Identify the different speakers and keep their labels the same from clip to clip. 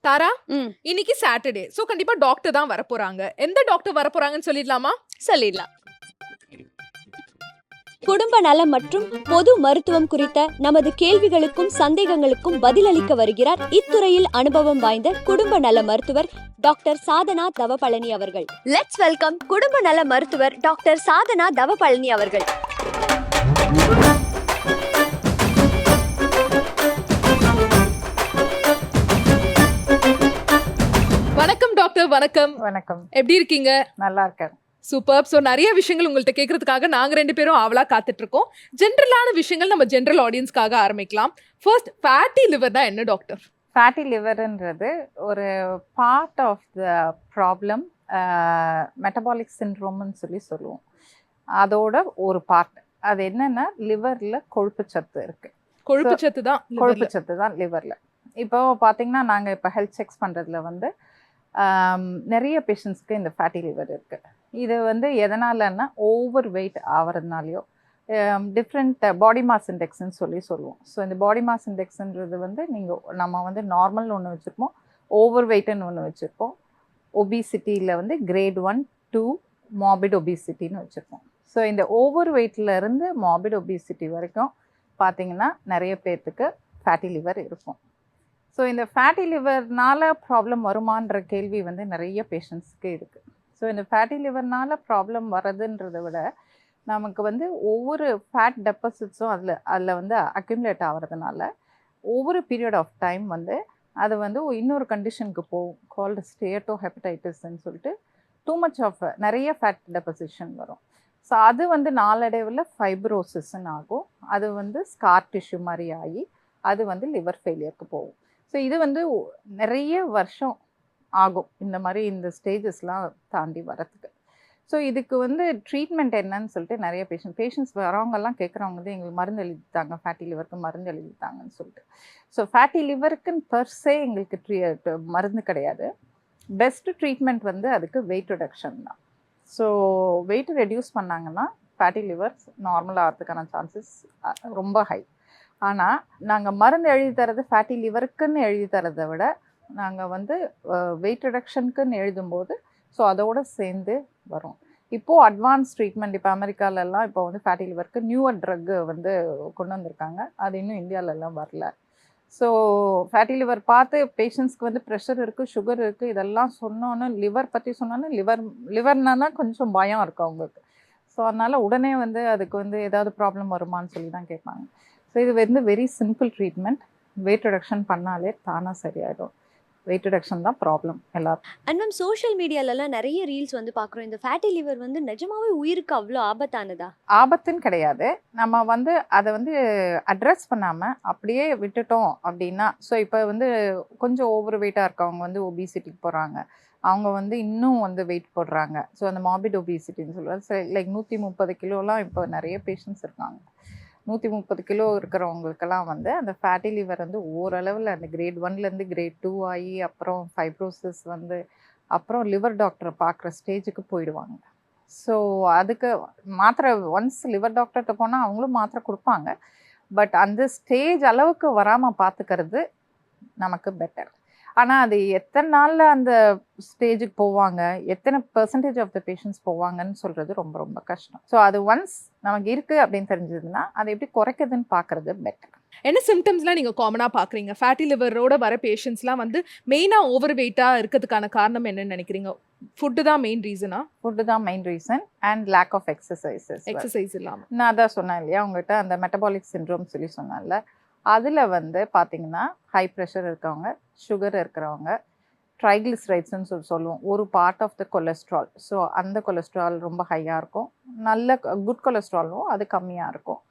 Speaker 1: தாரா,
Speaker 2: ம்
Speaker 1: இன்னைக்கு Saturday. So கண்டிப்பா டாக்டர் தான் வரப்போறாங்க. எந்த டாக்டர் வரப்போறாங்கன்னு சொல்லிடலாமா?
Speaker 2: சொல்லிடலாம். குடும்ப நலம் மற்றும் பொது மருத்துவம் குறித்த நமது கேள்விகளுக்கும் சந்தேகங்களுக்கும் பதிலளிக்க வருகிறார் இத்துறையில் அனுபவம் வாய்ந்த குடும்ப நல மருத்துவர் டாக்டர் சாதனா தவபழனி அவர்கள். லெட்ஸ் வெல்கம் குடும்ப நல மருத்துவர் டாக்டர் சாதனா தவபழனி அவர்கள்.
Speaker 1: வணக்கம் டாக்டர். வணக்கம்.
Speaker 3: வணக்கம்.
Speaker 1: எப்படி இருக்கீங்க?
Speaker 3: நல்லா இருக்கேன்.
Speaker 1: சூப்பர். ஸோ நிறைய விஷயங்கள் உங்கள்கிட்ட கேட்கறதுக்காக நாங்க 2 பேரும் ஆவலா காத்துட்டு இருக்கோம். ஜென்ரலான விஷயங்கள் நம்ம ஜென்ரல் ஆடியன்ஸ்க்காக ஆரம்பிக்கலாம். ஃபர்ஸ்ட், ஃபேட்டி லிவர்னா என்ன டாக்டர்?
Speaker 3: ஃபேட்டி லிவர்ன்றது ஒரு part of the problem, metabolic சிண்ட்ரோம்னு சொல்லுவோம். அதோட ஒரு பார்ட். அது என்னன்னா லிவரில் கொழுப்பு சத்து இருக்குது.
Speaker 1: கொழுப்பு சத்து தான்.
Speaker 3: கொழுப்பு சத்து தான் லிவரில். இப்போ பார்த்தீங்கன்னா நாங்கள் இப்போ ஹெல்த் செக்ஸ் பண்ணுறதுல வந்து நிறைய பேஷண்ட்ஸ்க்கு இந்த ஃபேட்டி லிவர் இருக்குது. இது வந்து எதனாலன்னா ஓவர் வெயிட் ஆகிறதுனாலையோ டிஃப்ரெண்ட் பாடி மாஸ் இண்டெக்ஸ்ன்னு சொல்லுவோம். ஸோ இந்த பாடி மாஸ் இண்டெக்ஸ்ன்றது வந்து நம்ம வந்து நார்மல்னு ஒன்று வச்சுருப்போம், ஓவர் வெயிட்டுன்னு ஒன்று வச்சுருப்போம், ஒபிசிட்டியில் வந்து கிரேட் 1, 2 மார்பிட் ஒபிசிட்டின்னு வச்சுருப்போம். ஸோ இந்த ஓவர் வெயிட்லேருந்து மார்பிட் ஒபிசிட்டி வரைக்கும் பார்த்திங்கன்னா நிறைய பேர்த்துக்கு ஃபேட்டி லிவர் இருக்கும். ஸோ இந்த ஃபேட்டி லிவர்னால் ப்ராப்ளம் வருமான்ற கேள்வி வந்து நிறைய பேஷண்ட்ஸ்க்கு இருக்குது. ஸோ இந்த ஃபேட்டி லிவர்னால் ப்ராப்ளம் வர்றதுன்றதை விட நமக்கு வந்து ஒவ்வொரு ஃபேட் டெபாசிட்ஸும் அதில் வந்து அக்யூமுலேட் ஆகிறதுனால ஒவ்வொரு பீரியட் ஆஃப் டைம் வந்து அது வந்து இன்னொரு கண்டிஷனுக்கு போகும், கால்டு ஸ்டேட்டோ ஹெப்படைட்டிஸ்ன்னு சொல்லிட்டு டூ மச் ஆஃப் நிறைய ஃபேட் டெபாசிஷன் வரும். ஸோ அது வந்து நாளடைவில் ஃபைப்ரோசிஸ்ன்னு ஆகும். அது வந்து ஸ்கார் டிஷ்யூ மாதிரி ஆகி அது வந்து லிவர் ஃபெயிலியருக்கு போகும். ஸோ இது வந்து நிறைய வருஷம் ஆகும் இந்த மாதிரி இந்த ஸ்டேஜஸ்லாம் தாண்டி வரத்துக்கு. ஸோ இதுக்கு வந்து ட்ரீட்மெண்ட் என்னன்னு சொல்லிட்டு நிறைய பேஷண்ட்ஸ் வரவங்கெல்லாம் கேட்குறவங்க வந்து எங்களுக்கு மருந்து எழுதித்தாங்க, ஃபேட்டி லிவருக்கு மருந்து எழுதித்தாங்கன்னு சொல்லிட்டு. ஸோ ஃபேட்டி லிவருக்குன்னு பர்சே எங்களுக்கு மருந்து கிடையாது. பெஸ்ட்டு ட்ரீட்மெண்ட் வந்து அதுக்கு வெயிட் ரிடக்ஷன் தான். ஸோ வெயிட் ரெடியூஸ் பண்ணாங்கன்னா ஃபேட்டி லிவர் நார்மலாக ஆகிறதுக்கான சான்சஸ் ரொம்ப ஹை. ஆனால் நாங்கள் மருந்து எழுதி தரது ஃபேட்டி லிவருக்குன்னு எழுதி தரதை விட நாங்கள் வந்து வெயிட் ரிடக்ஷனுக்குன்னு எழுதும்போது ஸோ அதோடு சேர்ந்து வரும். இப்போது அட்வான்ஸ் ட்ரீட்மெண்ட் இப்போ அமெரிக்காலெல்லாம் இப்போ வந்து ஃபேட்டி லிவருக்கு நியூவர் ட்ரக்கு வந்து கொண்டு வந்திருக்காங்க. அது இன்னும் இந்தியாவிலலாம் வரல. ஸோ ஃபேட்டி லிவர் பார்த்து பேஷண்ட்ஸ்க்கு வந்து ப்ரெஷர் இருக்குது, சுகர் இருக்குது, இதெல்லாம் சொன்னோன்னு லிவர் பற்றி சொன்னோன்னே லிவர்னா கொஞ்சம் பயம் இருக்கும் அவங்களுக்கு. ஸோ அதனால் உடனே வந்து அதுக்கு வந்து ஏதாவது ப்ராப்ளம் வருமானு சொல்லி தான் கேட்பாங்க. ஸோ இது வந்து very simple treatment. Wait reduction பண்ணாலே தானாக சரியாயிடும். வெயிட் ரிடக்ஷன் தான் ப்ராப்ளம் எல்லாரும்.
Speaker 2: அண்ட் மேம், சோஷியல் மீடியாலலாம் நிறைய ரீல்ஸ் வந்து பார்க்குறோம். இந்த ஃபேட்டி லிவர் வந்து நிஜமாவே உயிருக்கு அவ்வளோ ஆபத்தானதா?
Speaker 3: ஆபத்துன்னு கிடையாது. நம்ம வந்து அதை வந்து அட்ரஸ் பண்ணாமல் அப்படியே விட்டுட்டோம் அப்படின்னா, ஸோ இப்போ வந்து கொஞ்சம் ஓவர் வெயிட்டாக இருக்கவங்க வந்து ஒபிசிட்டிக்கு போகிறாங்க, அவங்க வந்து இன்னும் வந்து வெயிட் போடுறாங்க. ஸோ அந்த மார்பிட் ஒபிசிட்டின்னு சொல்லுவாங்க. லைக் 130 கிலோலாம் இப்போ நிறைய பேஷண்ட்ஸ் இருக்காங்க. 130 கிலோ இருக்கிறவங்களுக்கெல்லாம் வந்து அந்த ஃபேட்டி லிவர் வந்து ஓரளவில் அந்த கிரேட் 1லேருந்து கிரேட் 2 ஆகி அப்புறம் ஃபைப்ரோசிஸ் வந்து அப்புறம் லிவர் டாக்டரை பார்க்குற ஸ்டேஜுக்கு போயிடுவாங்க. ஸோ அதுக்கு மாத்திரை ஒன்ஸ் லிவர் டாக்டர்கிட்ட போனால் அவங்களும் மாத்திரை கொடுப்பாங்க. பட் அந்த ஸ்டேஜ் அளவுக்கு வராமல் பார்த்துக்கிறது நமக்கு பெட்டர். ஆனால் அது எத்தனை நாளில் அந்த ஸ்டேஜுக்கு போவாங்க, எத்தனை பெர்சன்டேஜ் ஆஃப் த பேஷண்ட்ஸ் போவாங்கன்னு சொல்கிறது ரொம்ப ரொம்ப கஷ்டம். ஸோ அது ஒன்ஸ் நமக்கு இருக்குது அப்படின்னு தெரிஞ்சதுன்னா அதை எப்படி குறைக்குதுன்னு பார்க்குறது பெட்டர்.
Speaker 1: என்ன சிம்டம்ஸ்லாம் நீங்கள் காமனாக பார்க்குறீங்க? ஃபேட்டி லிவரோட வர பேஷண்ட்ஸ்லாம் வந்து மெயினாக ஓவர் வெயிட்டாக இருக்கிறதுக்கான காரணம் என்னன்னு நினைக்கிறீங்க? ஃபுட்டு தான் மெயின் ரீசனா?
Speaker 3: ஃபுட்டு தான் main reason and lack of exercise
Speaker 1: இல்லாமல்.
Speaker 3: நான் அதான் சொன்னேன் இல்லையா உங்கள்கிட்ட, அந்த மெட்டபாலிக் சிண்ட்ரோம் சொல்லி சொன்னால, அதில் வந்து பார்த்திங்கன்னா ஹை ப்ரெஷர் இருக்கவங்க, சுகர் இருக்கிறவங்க, ட்ரைக்ளிசரைட்ஸ்ன்னு சொல்லுவோம், ஒரு part of the cholesterol. So அந்த கொலஸ்ட்ரால் ரொம்ப ஹையாக இருக்கும், நல்ல குட் கொலஸ்ட்ராலும் அது கம்மியாக இருக்கும்.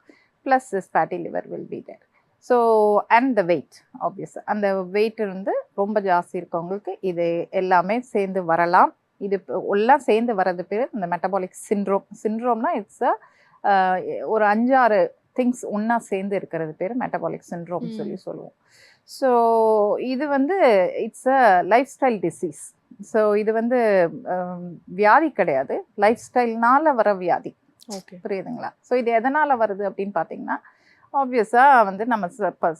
Speaker 3: Plus this fatty liver will be there. So and the weight obvious, அந்த வெயிட் வந்து ரொம்ப ஜாஸ்தி இருக்கவங்களுக்கு இது எல்லாமே சேர்ந்து வரலாம். இது எல்லாம் சேர்ந்து வர்றது பேர் இந்த மெட்டபாலிக் சிண்ட்ரோம்னா இட்ஸ் ஒரு 5-6 திங்ஸ் ஒன்றா சேர்ந்து இருக்கிறது பேர் மெட்டபாலிக் சிண்ட்ரோம் சொல்லுவோம். ஸோ இது வந்து it's a life style disease. So இது வந்து வியாதி கிடையாது, லைஃப் ஸ்டைல்னால வர வியாதி.
Speaker 1: ஓகே,
Speaker 3: புரியுதுங்களா? ஸோ இது எதனால் வருது அப்படின்னு பார்த்தீங்கன்னா, ஆப்வியஸாக வந்து நம்ம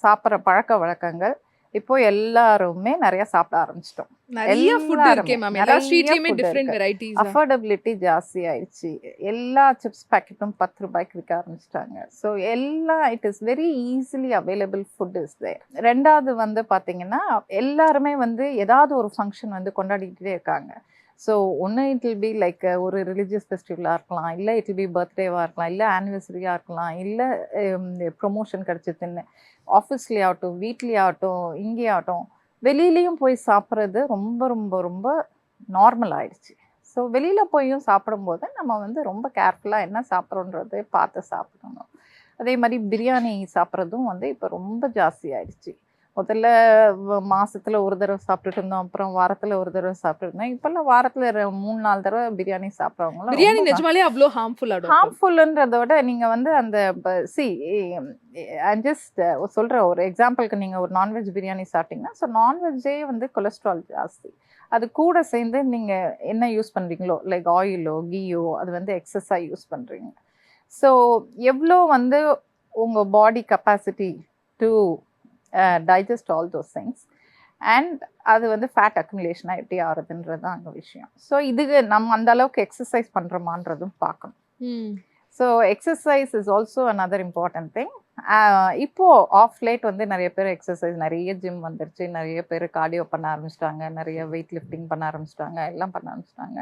Speaker 3: சாப்பிட்ற பழக்க வழக்கங்கள், இப்போ எல்லாருமே நிறைய சாப்பிட ஆரம்பிச்சிட்டோம்.
Speaker 1: நிறைய ஃபுட் இருக்கே மேம், எல்லா
Speaker 3: நிறைய
Speaker 1: ஸ்ட்ரீட்லயுமே
Speaker 3: food
Speaker 1: டிஃப்ரெண்ட்
Speaker 3: இருக்கு.
Speaker 1: வெரைட்டிஸ்.
Speaker 3: அஃபோர்டபிலிட்டி ஜாஸ்தி ஆயிடுச்சு. எல்லா சிப்ஸ் பாக்கெட்டும் 10 ரூபாய்க்கு விற்க ஆரம்பிச்சிட்டாங்க. ஸோ எல்லாம் it is very easily available food is there. ரெண்டாவது வந்து பார்த்தீங்கன்னா எல்லாருமே வந்து ஏதாவது ஒரு ஃபங்க்ஷன் வந்து கொண்டாடிக்கிட்டே இருக்காங்க. ஸோ ஒன்று இட் வில் பி லைக் ஒரு ரிலீஜியஸ் ஃபெஸ்டிவலாக இருக்கலாம், இல்லை இட் வில் பி பர்த்டேவாக இருக்கலாம், இல்லை ஆனிவர்சரியாக இருக்கலாம், இல்லை ப்ரொமோஷன் கிடச்சிதுன்னு ஆஃபீஸ்லேயே ஆகட்டும், வீட்லேயே ஆகட்டும், இங்கேயே ஆகட்டும், வெளியிலையும் போய் சாப்பிட்றது ரொம்ப ரொம்ப ரொம்ப நார்மல் ஆயிடுச்சு. ஸோ வெளியில் போயும் சாப்பிடும்போது நம்ம வந்து ரொம்ப கேர்ஃபுல்லாக என்ன சாப்பிட்றோன்றது பார்த்து சாப்பிடணும். அதே மாதிரி பிரியாணி சாப்பிட்றதும் வந்து இப்போ ரொம்ப ஜாஸ்தி ஆயிடுச்சு. முதல்ல மாசத்துல ஒரு தடவை சாப்பிட்டுட்டு இருந்தோம், அப்புறம் வாரத்துல ஒரு தடவை சாப்பிட்டு இருந்தோம். இப்பெல்லாம் வாரத்துல 3-4 தடவை பிரியாணி சாப்பிட்றவங்களும்
Speaker 1: பிரியாணி நிஜமாலே அவ்வளோ ஹார்ம்ஃபுல்லா டாக்டர்?
Speaker 3: ஹார்ம்ஃபுல்ன்றத விட நீங்க வந்து அந்த ஜஸ்ட் சொல்ற ஒரு எக்ஸாம்பிளுக்கு நீங்க ஒரு நான்வெஜ் பிரியாணி சாப்பிட்டீங்கன்னா, ஸோ நான்வெஜ்ஜே வந்து கொலஸ்ட்ரால் ஜாஸ்தி. அது கூட சேர்ந்து நீங்க என்ன யூஸ் பண்றீங்களோ லைக் ஆயிலோ கீயோ அது வந்து எக்ஸஸாக யூஸ் பண்றீங்க. ஸோ எவ்வளோ வந்து உங்க body capacity to digest all those things and அது வந்து ஃபேட் அக்குமுலேஷனாக எப்படி ஆகுதுன்றது தான் அங்கே விஷயம். ஸோ இதுக்கு நம்ம அந்த அளவுக்கு எக்ஸசைஸ் பண்ணுறோமான்றதும் பார்க்கணும். So exercise is also another important thing. இப்போது ஆஃப் லேட் வந்து நிறைய பேர் எக்ஸசைஸ், நிறைய ஜிம் வந்துருச்சு, நிறைய பேர் கார்டியோ பண்ண ஆரம்பிச்சிட்டாங்க, நிறைய வெயிட் லிஃப்டிங் பண்ண ஆரம்பிச்சிட்டாங்க, எல்லாம் பண்ண ஆரம்பிச்சிட்டாங்க.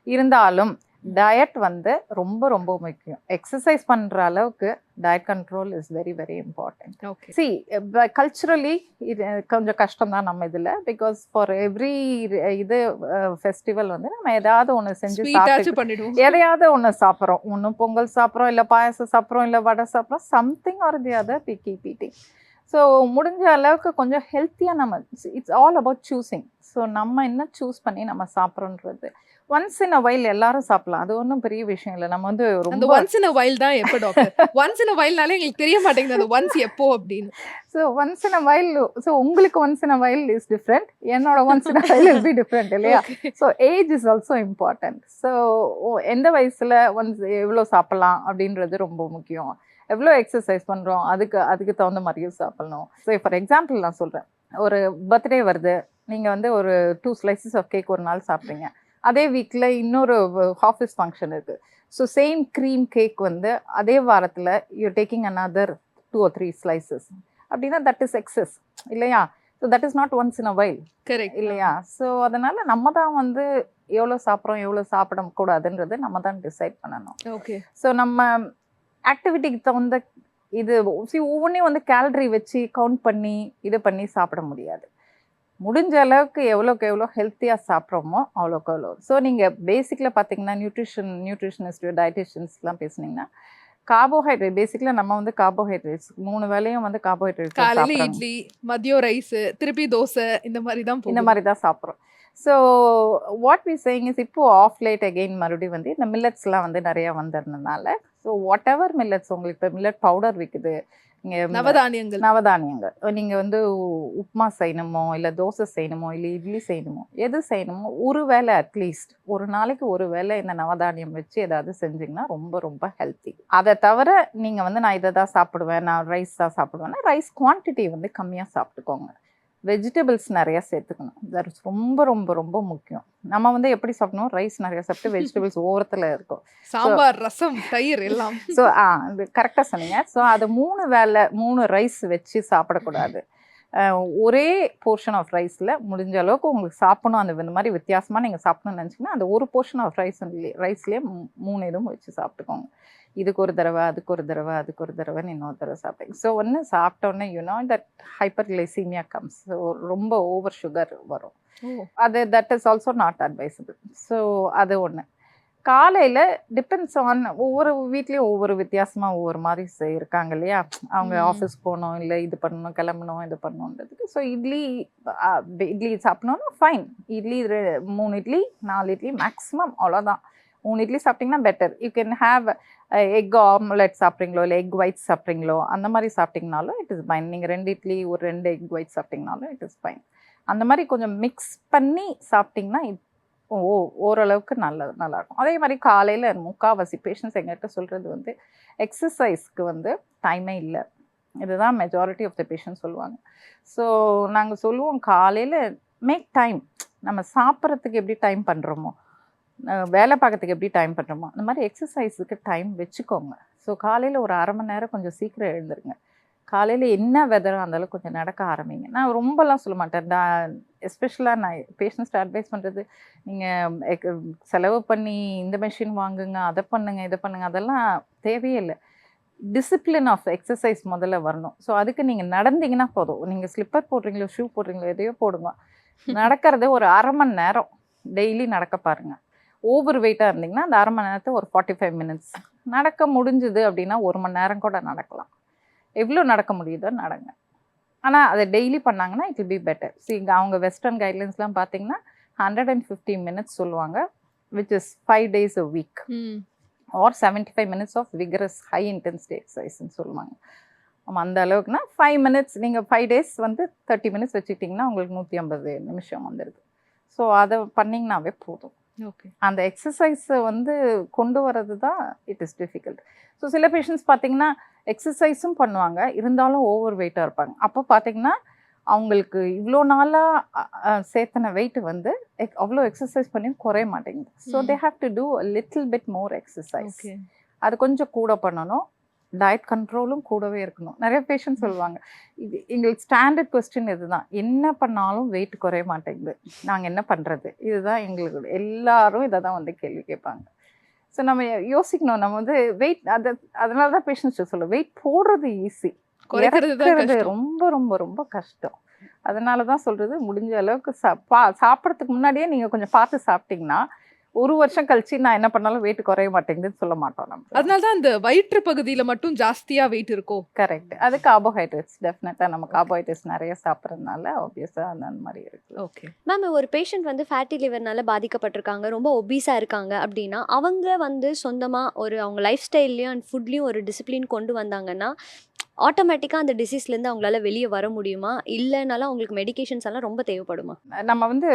Speaker 3: இருந்தாலும் டயட் வந்து ரொம்ப ரொம்ப முக்கியம். எக்ஸசைஸ் பண்ணுற அளவுக்கு diet control is very very important.
Speaker 1: Okay.
Speaker 3: C culturally இது கொஞ்சம் கஷ்டம் தான் நம்ம இதில். பிகாஸ் ஃபார் எவ்ரி இது ஃபெஸ்டிவல் வந்து நம்ம ஏதாவது ஒன்று செஞ்சு
Speaker 1: ஸ்வீட்டாச்சும் பண்ணிடுவோம்.
Speaker 3: எதையாவது ஒன்று சாப்பிட்றோம். ஒன்றும் பொங்கல் சாப்பிட்றோம், இல்லை பாயசம் சாப்பிட்றோம், இல்லை வடை சாப்பிட்றோம், something or the other we keep eating. So முடிஞ்ச அளவுக்கு கொஞ்சம் ஹெல்த்தியாக நம்ம it's all about choosing. So நம்ம என்ன சூஸ் பண்ணி நம்ம சாப்பிட்றோன்றது ஒன்ஸ் இன் அ வைல் எல்லாரும் சாப்பிடலாம். அது ஒன்றும் பெரிய விஷயம் இல்லை. நம்ம வந்து
Speaker 1: அந்த
Speaker 3: ரொம்ப
Speaker 1: ஒன்ஸ் இன் அ வைல் தான் எப்போ டாக்டர்? ஒன்ஸ் இன் அ வைல்னாலே எங்களுக்கு தெரிய மாட்டேங்குது அந்த ஒன்ஸ் எப்போ அப்படின்னு.
Speaker 3: So once in a while, so உங்களுக்கு once in a while is different, என்னோட once in a while will be different இல்லையா? So age is also important. So எந்த வயசில் ஒன்ஸ் எவ்வளோ சாப்பிட்லாம் அப்படின்றது ரொம்ப முக்கியம். எவ்வளோ எக்ஸசைஸ் பண்ணுறோம் அதுக்கு தகுந்த மாதிரியும் சாப்பிட்ணும். ஸோ ஃபார் எக்ஸாம்பிள் நான் சொல்கிறேன், ஒரு பர்த்டே வருது, நீங்கள் வந்து ஒரு 2 slices ஆஃப் கேக் ஒரு நாள் சாப்பிட்றீங்க. அதே வீக்கில் இன்னொரு ஆஃபீஸ் ஃபங்க்ஷன் இருக்குது. ஸோ சேம் க்ரீம் கேக் வந்து அதே வாரத்தில் you taking another 2 or 3 slices அப்படின்னா தட் இஸ் எக்ஸஸ் இல்லையா? So that is not once in a while.
Speaker 1: Correct
Speaker 3: இல்லையா? ஸோ அதனால் நம்ம தான் வந்து எவ்வளோ சாப்பிட்றோம் எவ்வளோ சாப்பிடக்கூடாதுன்றது நம்ம தான் டிசைட் பண்ணணும்.
Speaker 1: ஓகே.
Speaker 3: ஸோ நம்ம ஆக்டிவிட்டிக்கு தகுந்த இது ஒவ்வொன்றையும் வந்து கேலரி வச்சு கவுண்ட் பண்ணி இது பண்ணி சாப்பிட முடியாது. முடிஞ்ச அளவுக்கு எவ்வளோக்கு எவ்வளோ ஹெல்த்தியாக சாப்பிட்றோமோ அவ்வளோக்கு எவ்வளோ. ஸோ நீங்கள் பேசிக்கில் பார்த்தீங்கன்னா நியூட்ரிஷனிஸ்ட் டயட்டிஷியன்ஸ்லாம் பேசுனீங்கன்னா கார்போஹைட்ரேட் பேசிக்கலாக நம்ம வந்து கார்போஹைட்ரேட்ஸ் 3 வேளையும் வந்து கார்போஹைட்ரேட்ஸ்
Speaker 1: காலையில
Speaker 3: சாப்பிட்றோம்.
Speaker 1: இட்லி, மதியம் ரைஸ், திருப்பி தோசை, இந்த மாதிரி தான்
Speaker 3: இந்த மாதிரி தான் சாப்பிட்றோம். So what we saying is இப்போ ஆஃப் லேட் அகெயின் மறுபடியும் வந்து இந்த மில்லட்ஸ்லாம் வந்து நிறையா வந்ததுனால ஸோ வாட் எவர் மில்லட்ஸ் உங்களுக்கு இப்போ மில்லட் பவுடர் விற்குது, நீங்கள்
Speaker 1: நவதானியங்கள்
Speaker 3: நீங்கள் வந்து உப்புமா செய்யணுமோ இல்லை தோசை செய்யணுமோ இல்லை இட்லி செய்யணுமோ எது செய்யணுமோ ஒரு வேளை அட்லீஸ்ட் ஒரு நாளைக்கு ஒரு வேளை இந்த நவதானியம் வச்சு ஏதாவது செஞ்சிங்கன்னா ரொம்ப ரொம்ப ஹெல்த்தி. அதை தவிர நீங்கள் வந்து நான் இதை தான் சாப்பிடுவேன், நான் ரைஸ் தான் சாப்பிடுவேன்னா ரைஸ் குவான்டிட்டி வந்து கம்மியாக சாப்பிட்டுக்கோங்க. வெஜிடபிள்ஸ் நிறையா சேர்த்துக்கணும். தட் இஸ் ரொம்ப ரொம்ப ரொம்ப முக்கியம். நம்ம வந்து எப்படி சாப்பிடணும், ரைஸ் நிறையா சாப்பிட்டு வெஜிடபிள்ஸ் ஓரத்தில் இருக்கும்.
Speaker 1: சாம்பார், ரசம், தயிர் எல்லாம்.
Speaker 3: ஸோ இது கரெக்டாக சொன்னீங்க. ஸோ அது 3 வேளை 3 ரைஸ் வச்சு சாப்பிடக்கூடாது. ஒரே போர்ஷன் ஆஃப் ரைஸில் முடிஞ்ச அளவுக்கு உங்களுக்கு சாப்பிடணும் இந்த மாதிரி வித்தியாசமாக நீங்கள் சாப்பிடணும்னு நினச்சிங்கன்னா அந்த ஒரு போர்ஷன் ஆஃப் ரைஸ்லேயே 3 இதுவும் வச்சு சாப்பிட்டுக்கோங்க. இதுக்கு ஒரு தடவை அதுக்கு ஒரு தடவை அதுக்கு ஒரு தடவைன்னு இன்னொரு தடவை சாப்பிட்டீங்க. ஸோ ஒன்று சாப்பிட்டோன்னே you know that hyperglycemia comes. So ரொம்ப ஓவர் சுகர் வரும். அது that is also not advisable. So அது ஒன்று. காலையில் டிபெண்ட்ஸ் ஆன் ஒவ்வொரு வீட்லேயும் ஒவ்வொரு வித்தியாசமாக ஒவ்வொரு மாதிரி இருக்காங்க இல்லையா? அவங்க ஆஃபீஸ் போகணும், இல்லை இது பண்ணணும், கிளம்பணும், இது பண்ணணுன்றதுக்கு. ஸோ இட்லி சாப்பிடணும்னா ஃபைன். இட்லி 3 இட்லி 4 இட்லி மேக்ஸிமம், அவ்வளோதான். 3 இட்லி சாப்பிட்டிங்கன்னா better. You can have egg omelette சாப்பிட்றீங்களோ இல்லை எக் ஒயிட் சாப்பிட்றீங்களோ அந்த மாதிரி சாப்பிட்டிங்கனாலும் இட் இஸ் ஃபைன். நீங்கள் 2 இட்லி ஒரு 2 எக் ஒயிட் சாப்பிட்டிங்கனாலும் இட் இஸ் ஃபைன். அந்த மாதிரி கொஞ்சம் மிக்ஸ் பண்ணி சாப்பிட்டிங்கன்னா ஓரளவுக்கு நல்லாயிருக்கும். அதே மாதிரி காலையில் முக்கால்வாசி பேஷண்ட்ஸ் எங்கள்கிட்ட சொல்கிறது வந்து எக்ஸசைஸ்க்கு வந்து டைமே இல்லை, இதுதான் மெஜாரிட்டி ஆஃப் த பேஷண்ட் சொல்லுவாங்க. ஸோ நாங்கள் சொல்லுவோம் காலையில் மேக் டைம். நம்ம சாப்பிட்றதுக்கு எப்படி டைம் பண்ணுறோமோ, வேலை பார்க்கறதுக்கு எப்படி டைம் பண்ணுறோமோ, அந்த மாதிரி எக்ஸசைஸுக்கு டைம் வச்சுக்கோங்க. ஸோ காலையில் ஒரு 1/2 மணி நேரம் கொஞ்சம் சீக்கிரம் எழுந்துருங்க. காலையில் என்ன வெதராக இருந்தாலும் கொஞ்சம் நடக்க ஆரம்பிங்க. நான் ரொம்பலாம் சொல்ல மாட்டேன். எஸ்பெஷலாக நான் பேஷண்ட்ஸ்ட்டு அட்வைஸ் பண்ணுறது, நீங்கள் செலவு பண்ணி இந்த மெஷின் வாங்குங்க, அதை பண்ணுங்க, இதை பண்ணுங்க, அதெல்லாம் தேவையே இல்லை. டிசிப்ளின் ஆஃப் எக்ஸசைஸ் முதல்ல வரணும். ஸோ அதுக்கு நீங்கள் நடந்தீங்கன்னா போதும். நீங்கள் ஸ்லிப்பர் போடுறீங்களோ, ஷூ போடுறீங்களோ, எதையோ போடுங்க. நடக்கிறது ஒரு 1/2 மணி நேரம் டெய்லி நடக்க பாருங்கள். ஓவர் வெயிட்டாக இருந்தீங்கன்னா அந்த 1/2 மணி நேரத்தை ஒரு 45 மினிட்ஸ் நடக்க முடிஞ்சுது அப்படின்னா 1 மணி நேரம் கூட நடக்கலாம். எவ்வளோ நடக்க முடியுதோ நடங்க. ஆனால் அதை டெய்லி பண்ணாங்கன்னா இட் வில் பி பெட்டர். இங்கே அவங்க வெஸ்டர்ன் கைட்லைன்ஸ்லாம் பார்த்தீங்கன்னா 150 மினிட்ஸ் சொல்லுவாங்க, which is 5 days a week. Or 75 minutes of vigorous high intensity எக்ஸசைஸ்ன்னு சொல்லுவாங்க. ஆமாம், அந்த அளவுக்குனா 5 minutes நீங்கள் 5 days வந்து 30 minutes வச்சுக்கிட்டிங்கன்னா உங்களுக்கு 150 நிமிஷம் வந்துடுது. ஸோ அதை பண்ணிங்கனாவே போதும்.
Speaker 1: ஓகே.
Speaker 3: அந்த எக்ஸசைஸை வந்து கொண்டு வர்றது தான் இட் இஸ் டிஃபிகல்ட். ஸோ சில பேஷண்ட்ஸ் பார்த்தீங்கன்னா எக்ஸசைஸும் பண்ணுவாங்க, இருந்தாலும் ஓவர் வெயிட்டாக இருப்பாங்க. அப்போ பார்த்தீங்கன்னா அவங்களுக்கு இவ்வளோ நாளாக சேர்த்தன வெயிட் வந்து அவ்வளோ எக்ஸசைஸ் பண்ணியும் குறைய மாட்டேங்குது. So they have to do little bit more exercise. அது கொஞ்சம் கூட பண்ணணும். டயட் கண்ட்ரோலும் கூடவே இருக்கணும். நிறைய பேஷண்ட் சொல்லுவாங்க, இது எங்களுக்கு ஸ்டாண்டர்ட் கொஸ்டின் இதுதான், என்ன பண்ணாலும் வெயிட் குறைய மாட்டேங்குது, நாங்கள் என்ன பண்ணுறது? இதுதான் எங்களுக்கு எல்லாரும் இதை தான் வந்து கேள்வி கேட்பாங்க. ஸோ நம்ம யோசிக்கணும், நம்ம வந்து வெயிட் அதனால தான் பேஷண்ட்ஸ் சொல்லுவோம், வெயிட் போடுறது ஈஸி, குறைக்கிறது ரொம்ப ரொம்ப ரொம்ப கஷ்டம். அதனால தான் சொல்கிறது, முடிஞ்ச அளவுக்கு சாப்பிட்றதுக்கு முன்னாடியே நீங்கள் கொஞ்சம் பார்த்து சாப்பிட்டீங்கன்னா 1 வருஷம் கழிச்சு நான் என்ன பண்ணாலும் வெயிட் குறைய மாட்டேங்குதுன்னு சொல்ல மாட்டோம் நம்ம.
Speaker 1: அதனால தான் அந்த வயிற்று பகுதியில் மட்டும் ஜாஸ்தியாக வெயிட் இருக்கும்.
Speaker 3: கரெக்ட். அது கார்போஹைட்ரேட்ஸ், டெஃபினட்டாக நம்ம கார்போஹைட்ரேட்ஸ் நிறைய சாப்பிட்றதுனால ஆப்வியஸாக அந்த மாதிரி இருக்குது.
Speaker 1: ஓகே
Speaker 2: மேம், ஒரு பேஷண்ட் வந்து ஃபேட்டி லிவர்னால பாதிக்கப்பட்டிருக்காங்க, ரொம்ப ஒபீஸாக இருக்காங்க அப்படின்னா அவங்க வந்து சொந்தமாக அவங்க லைஃப் ஸ்டைல்லையும் அண்ட் ஃபுட்லேயும் ஒரு டிசிப்ளின் கொண்டு வந்தாங்கன்னா ஆட்டோமேட்டிக்காக அந்த டிசீஸ்லேருந்து அவங்களால வெளியே வர முடியுமா? இல்லைனாலும் அவங்களுக்கு மெடிகேஷன்ஸ் எல்லாம் ரொம்ப தேவைப்படுமா?
Speaker 3: நம்ம வந்து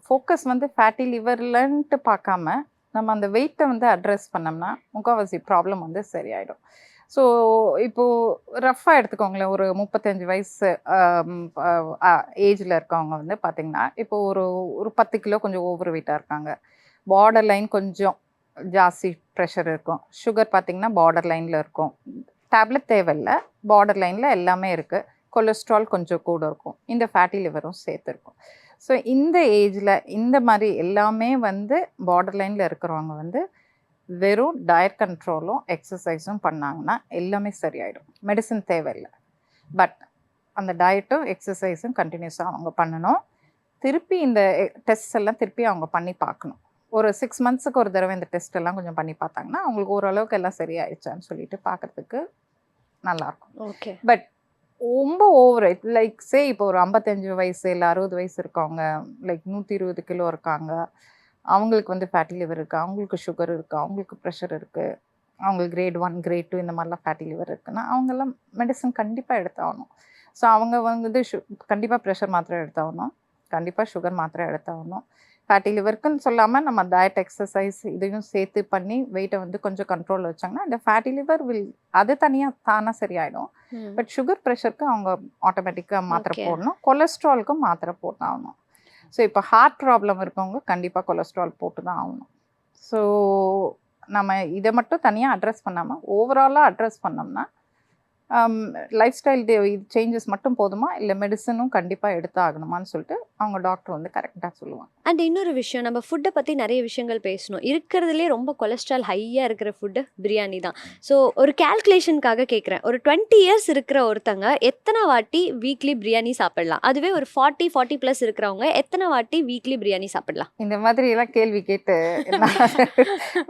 Speaker 3: ஃபோக்கஸ் வந்து ஃபேட்டி லிவர்லன்ட்டு பார்க்காம நம்ம அந்த வெயிட்டை வந்து அட்ரெஸ் பண்ணோம்னா முக்கால்வாசி ப்ராப்ளம் வந்து சரியாயிடும். ஸோ இப்போது ரஃப்பாக எடுத்துக்கோங்களேன், ஒரு 35 வயசு ஏஜில் இருக்கவங்க வந்து பார்த்திங்கன்னா இப்போ ஒரு 10 கிலோ கொஞ்சம் ஓவர் வெயிட்டாக இருக்காங்க, பார்டர் லைன் கொஞ்சம் ஜாஸ்தி ப்ரெஷர் இருக்கும், சுகர் பார்த்திங்கன்னா பார்டர் லைனில் இருக்கும், டேப்லெட் தேவையில்லை, பார்டர் லைனில் எல்லாமே இருக்குது, கொலஸ்ட்ரால் கொஞ்சம் கூட இருக்கும், இந்த ஃபேட்டி லிவரும் சேர்த்துருக்கும். ஸோ இந்த ஏஜில் இந்த மாதிரி எல்லாமே வந்து பார்டர் லைனில் இருக்கிறவங்க வந்து வெறும் டயட் கண்ட்ரோலும் எக்ஸசைஸும் பண்ணாங்கன்னா எல்லாமே சரியாயிடும். மெடிசன் தேவையில்லை, பட் அந்த டயட்டும் எக்ஸசைஸும் கண்டினியூஸாக அவங்க பண்ணணும். திருப்பி இந்த டெஸ்ட் எல்லாம் திருப்பி அவங்க பண்ணி பார்க்கணும். ஒரு 6 monthsக்கு ஒரு தடவை இந்த டெஸ்ட் எல்லாம் கொஞ்சம் பண்ணி பார்த்தாங்கன்னா அவங்களுக்கு ஓரளவுக்கு எல்லாம் சரியாயிடுச்சான்னு சொல்லிட்டு பார்க்குறதுக்கு நல்லாயிருக்கும்.
Speaker 2: ஓகே.
Speaker 3: பட் ரொம்ப ஓவர் லைக் சே இப்போ ஒரு 55 வயசு இல்லை 60 வயசு இருக்கவங்க, லைக் 120 கிலோ இருக்காங்க, அவங்களுக்கு வந்து ஃபேட்டி லிவர் இருக்குது, அவங்களுக்கு சுகர் இருக்குது, அவங்களுக்கு ப்ரெஷர் இருக்குது, அவங்களுக்கு grade 1 grade 2 இந்த மாதிரிலாம் ஃபேட்டி லிவர் இருக்குன்னா அவங்கெல்லாம் மெடிசன் கண்டிப்பாக எடுத்தாகணும். ஸோ அவங்க வந்து கண்டிப்பாக ப்ரெஷர் மாத்திரை எடுத்தாகணும், கண்டிப்பாக சுகர் மாத்திரை எடுத்தாகணும். ஃபேட்டி லிவருக்குன்னு சொல்லாமல் நம்ம டயட் எக்ஸசைஸ் இதையும் சேர்த்து பண்ணி வெயிட்டை வந்து கொஞ்சம் கண்ட்ரோலில் வச்சாங்கன்னா இந்த ஃபேட்டி லிவர் அது தனியாக தானாக சரியாயிடும். பட் சுகர் ப்ரெஷருக்கு அவங்க ஆட்டோமேட்டிக்காக மாத்திரை போடணும், கொலஸ்ட்ராலுக்கும் மாத்திரை போட்டு ஆகணும். ஸோ இப்போ ஹார்ட் ப்ராப்ளம் இருக்கவங்க கண்டிப்பாக கொலஸ்ட்ரால் போட்டு தான் ஆகணும். ஸோ நம்ம இதை மட்டும் தனியாக அட்ரஸ் பண்ணாமல் ஓவராலாக அட்ரஸ் பண்ணோம்னா லைஃப் ஸ்டைல் சேஞ்சஸ் மட்டும் போதுமா, இல்லை மெடிசனும் கண்டிப்பாக எடுத்தாகணுமான்னு சொல்லிட்டு அவங்க டாக்டர் வந்து கரெக்டாக சொல்லுவாங்க.
Speaker 2: அண்ட் இன்னொரு விஷயம், நம்ம ஃபுட்டை பற்றி நிறைய விஷயங்கள் பேசணும். இருக்கிறதுலே ரொம்ப கொலஸ்ட்ரால் ஹையாக இருக்கிற ஃபுட்டு பிரியாணி தான். ஸோ ஒரு கேல்குலேஷனுக்காக கேட்குறேன், ஒரு 20 years இருக்கிற ஒருத்தங்க எத்தனை வாட்டி வீக்லி பிரியாணி சாப்பிடலாம்? அதுவே ஒரு 40+ இருக்கிறவங்க எத்தனை வாட்டி வீக்லி பிரியாணி சாப்பிடலாம்?
Speaker 3: இந்த மாதிரி எல்லாம் கேள்வி கேட்டு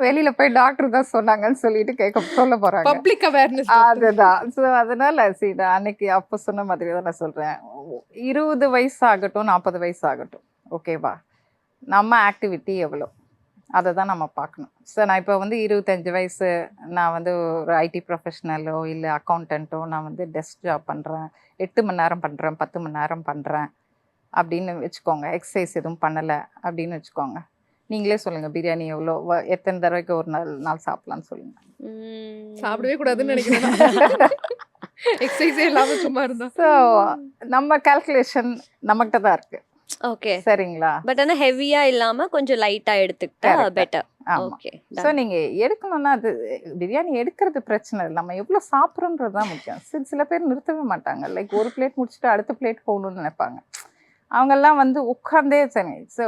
Speaker 3: வெளியில் போய் டாக்டர் தான் சொன்னாங்கன்னு சொல்லிட்டு சொல்ல போகிறாங்க.
Speaker 1: பப்ளிக் அவேர்னஸ்
Speaker 3: அதுதான். ஸோ அதனால் அன்னைக்கு அப்போ சொன்ன மாதிரி தான் நான் சொல்கிறேன், 20 வயசு ஆகட்டும் 40 வயசு ஆகட்டும், ஓகேவா, நம்ம ஆக்டிவிட்டி எவ்வளோ அதை தான் நம்ம பார்க்கணும். ஸோ நான் இப்போ வந்து 25 வயசு, நான் வந்து ஒரு ஐடி ப்ரொஃபஷ்னலோ இல்லை அக்கௌண்டண்ட்டோ, நான் வந்து டெஸ்க் ஜாப் பண்ணுறேன், 8 மணி நேரம் பண்ணுறேன், 10 மணி நேரம் பண்ணுறேன் அப்படின்னு வச்சுக்கோங்க, எக்ஸசைஸ் எதுவும் பண்ணலை அப்படின்னு வச்சுக்கோங்க. நீங்களே சொல்லுங்கள், பிரியாணி எவ்வளோ எத்தனை தடவைக்கு ஒரு நாள் சாப்பிட்லான்னு சொல்லுங்கள்.
Speaker 1: சாப்பிடவே கூடாதுன்னு நினைக்கிறேன். எக்ஸசைஸே இல்லாம சும்மா இருந்தா.
Speaker 3: ஸோ நம்ம கால்குலேஷன் நம்மகிட்ட தான் இருக்கு.
Speaker 2: ஓகே.
Speaker 3: சரிங்களா?
Speaker 2: பட் ஆனா ஹெவியா இல்லாம கொஞ்சம் லைட்டா எடுத்துக்கிட்டா
Speaker 3: Correct.
Speaker 2: பெட்டர்.
Speaker 3: ஆமா.
Speaker 2: ஓகே.
Speaker 3: ஸோ நீங்க எடுக்கணும்னா அது பிரியாணி எடுக்கிறது பிரச்சனை இல்லை, நம்ம எவ்வளோ சாப்பிட்றோன்றது தான் முக்கியம். சில பேர் நிறுத்தவே மாட்டாங்க. லைக் ஒரு பிளேட் முடிச்சுட்டு அடுத்த பிளேட் போகணும்னு நினைப்பாங்க. அவங்கெல்லாம் வந்து உட்கார்ந்தே சரி. ஸோ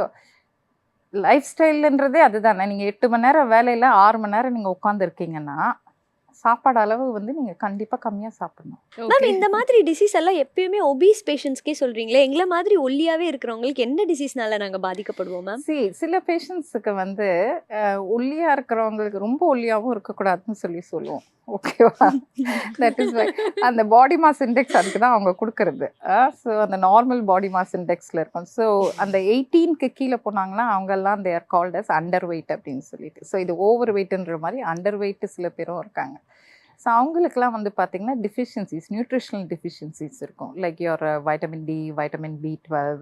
Speaker 3: லைஃப் ஸ்டைலுன்றதே அதுதானே. நீங்கள் 8 மணி நேரம் வேலையில் 6 மணி நேரம் நீங்கள் உட்காந்துருக்கீங்கன்னா சாப்பாடு அளவு வந்து நீங்கள் கண்டிப்பாக கம்மியாக சாப்பிடணும்.
Speaker 2: மேம் இந்த மாதிரி டிசீஸ் எல்லாம் எப்பயுமே ஒபீஸ் பேஷண்ட்ஸ்க்கே சொல்றீங்களே, எங்களை மாதிரி ஒல்லியாவே இருக்கிறவங்களுக்கு என்ன டிசீஸ்னால நாங்க பாதிக்கப்படுவோம் மேம்?
Speaker 3: சில பேஷண்ட்ஸுக்கு வந்து ஒல்லியாக இருக்கிறவங்களுக்கு ரொம்ப ஒல்லியாகவும் இருக்கக்கூடாதுன்னு சொல்லுவோம். ஓகேவா? தட் இஸ் வை அந்த பாடி மாஸ் இண்டெக்ஸ் அதுக்கு தான் அவங்க கொடுக்கறது. ஸோ அந்த நார்மல் பாடி மாஸ் இண்டெக்ஸில் இருக்கும். ஸோ அந்த 18க்கு கீழே போனாங்கன்னா அவங்கெல்லாம் they are called as under weight அப்படின்னு சொல்லிட்டு. ஸோ இது ஓவர் வெயிட்ன்ற மாதிரி அண்டர் வெயிட் சில பேரும் இருக்காங்க. ஸோ அவங்களுக்குலாம் வந்து பார்த்திங்கன்னா டிஃபிஷியன்சிஸ், நியூட்ரிஷனல் டிஃபிஷியன்சிஸ் இருக்கும். Like your vitamin D, vitamin B12,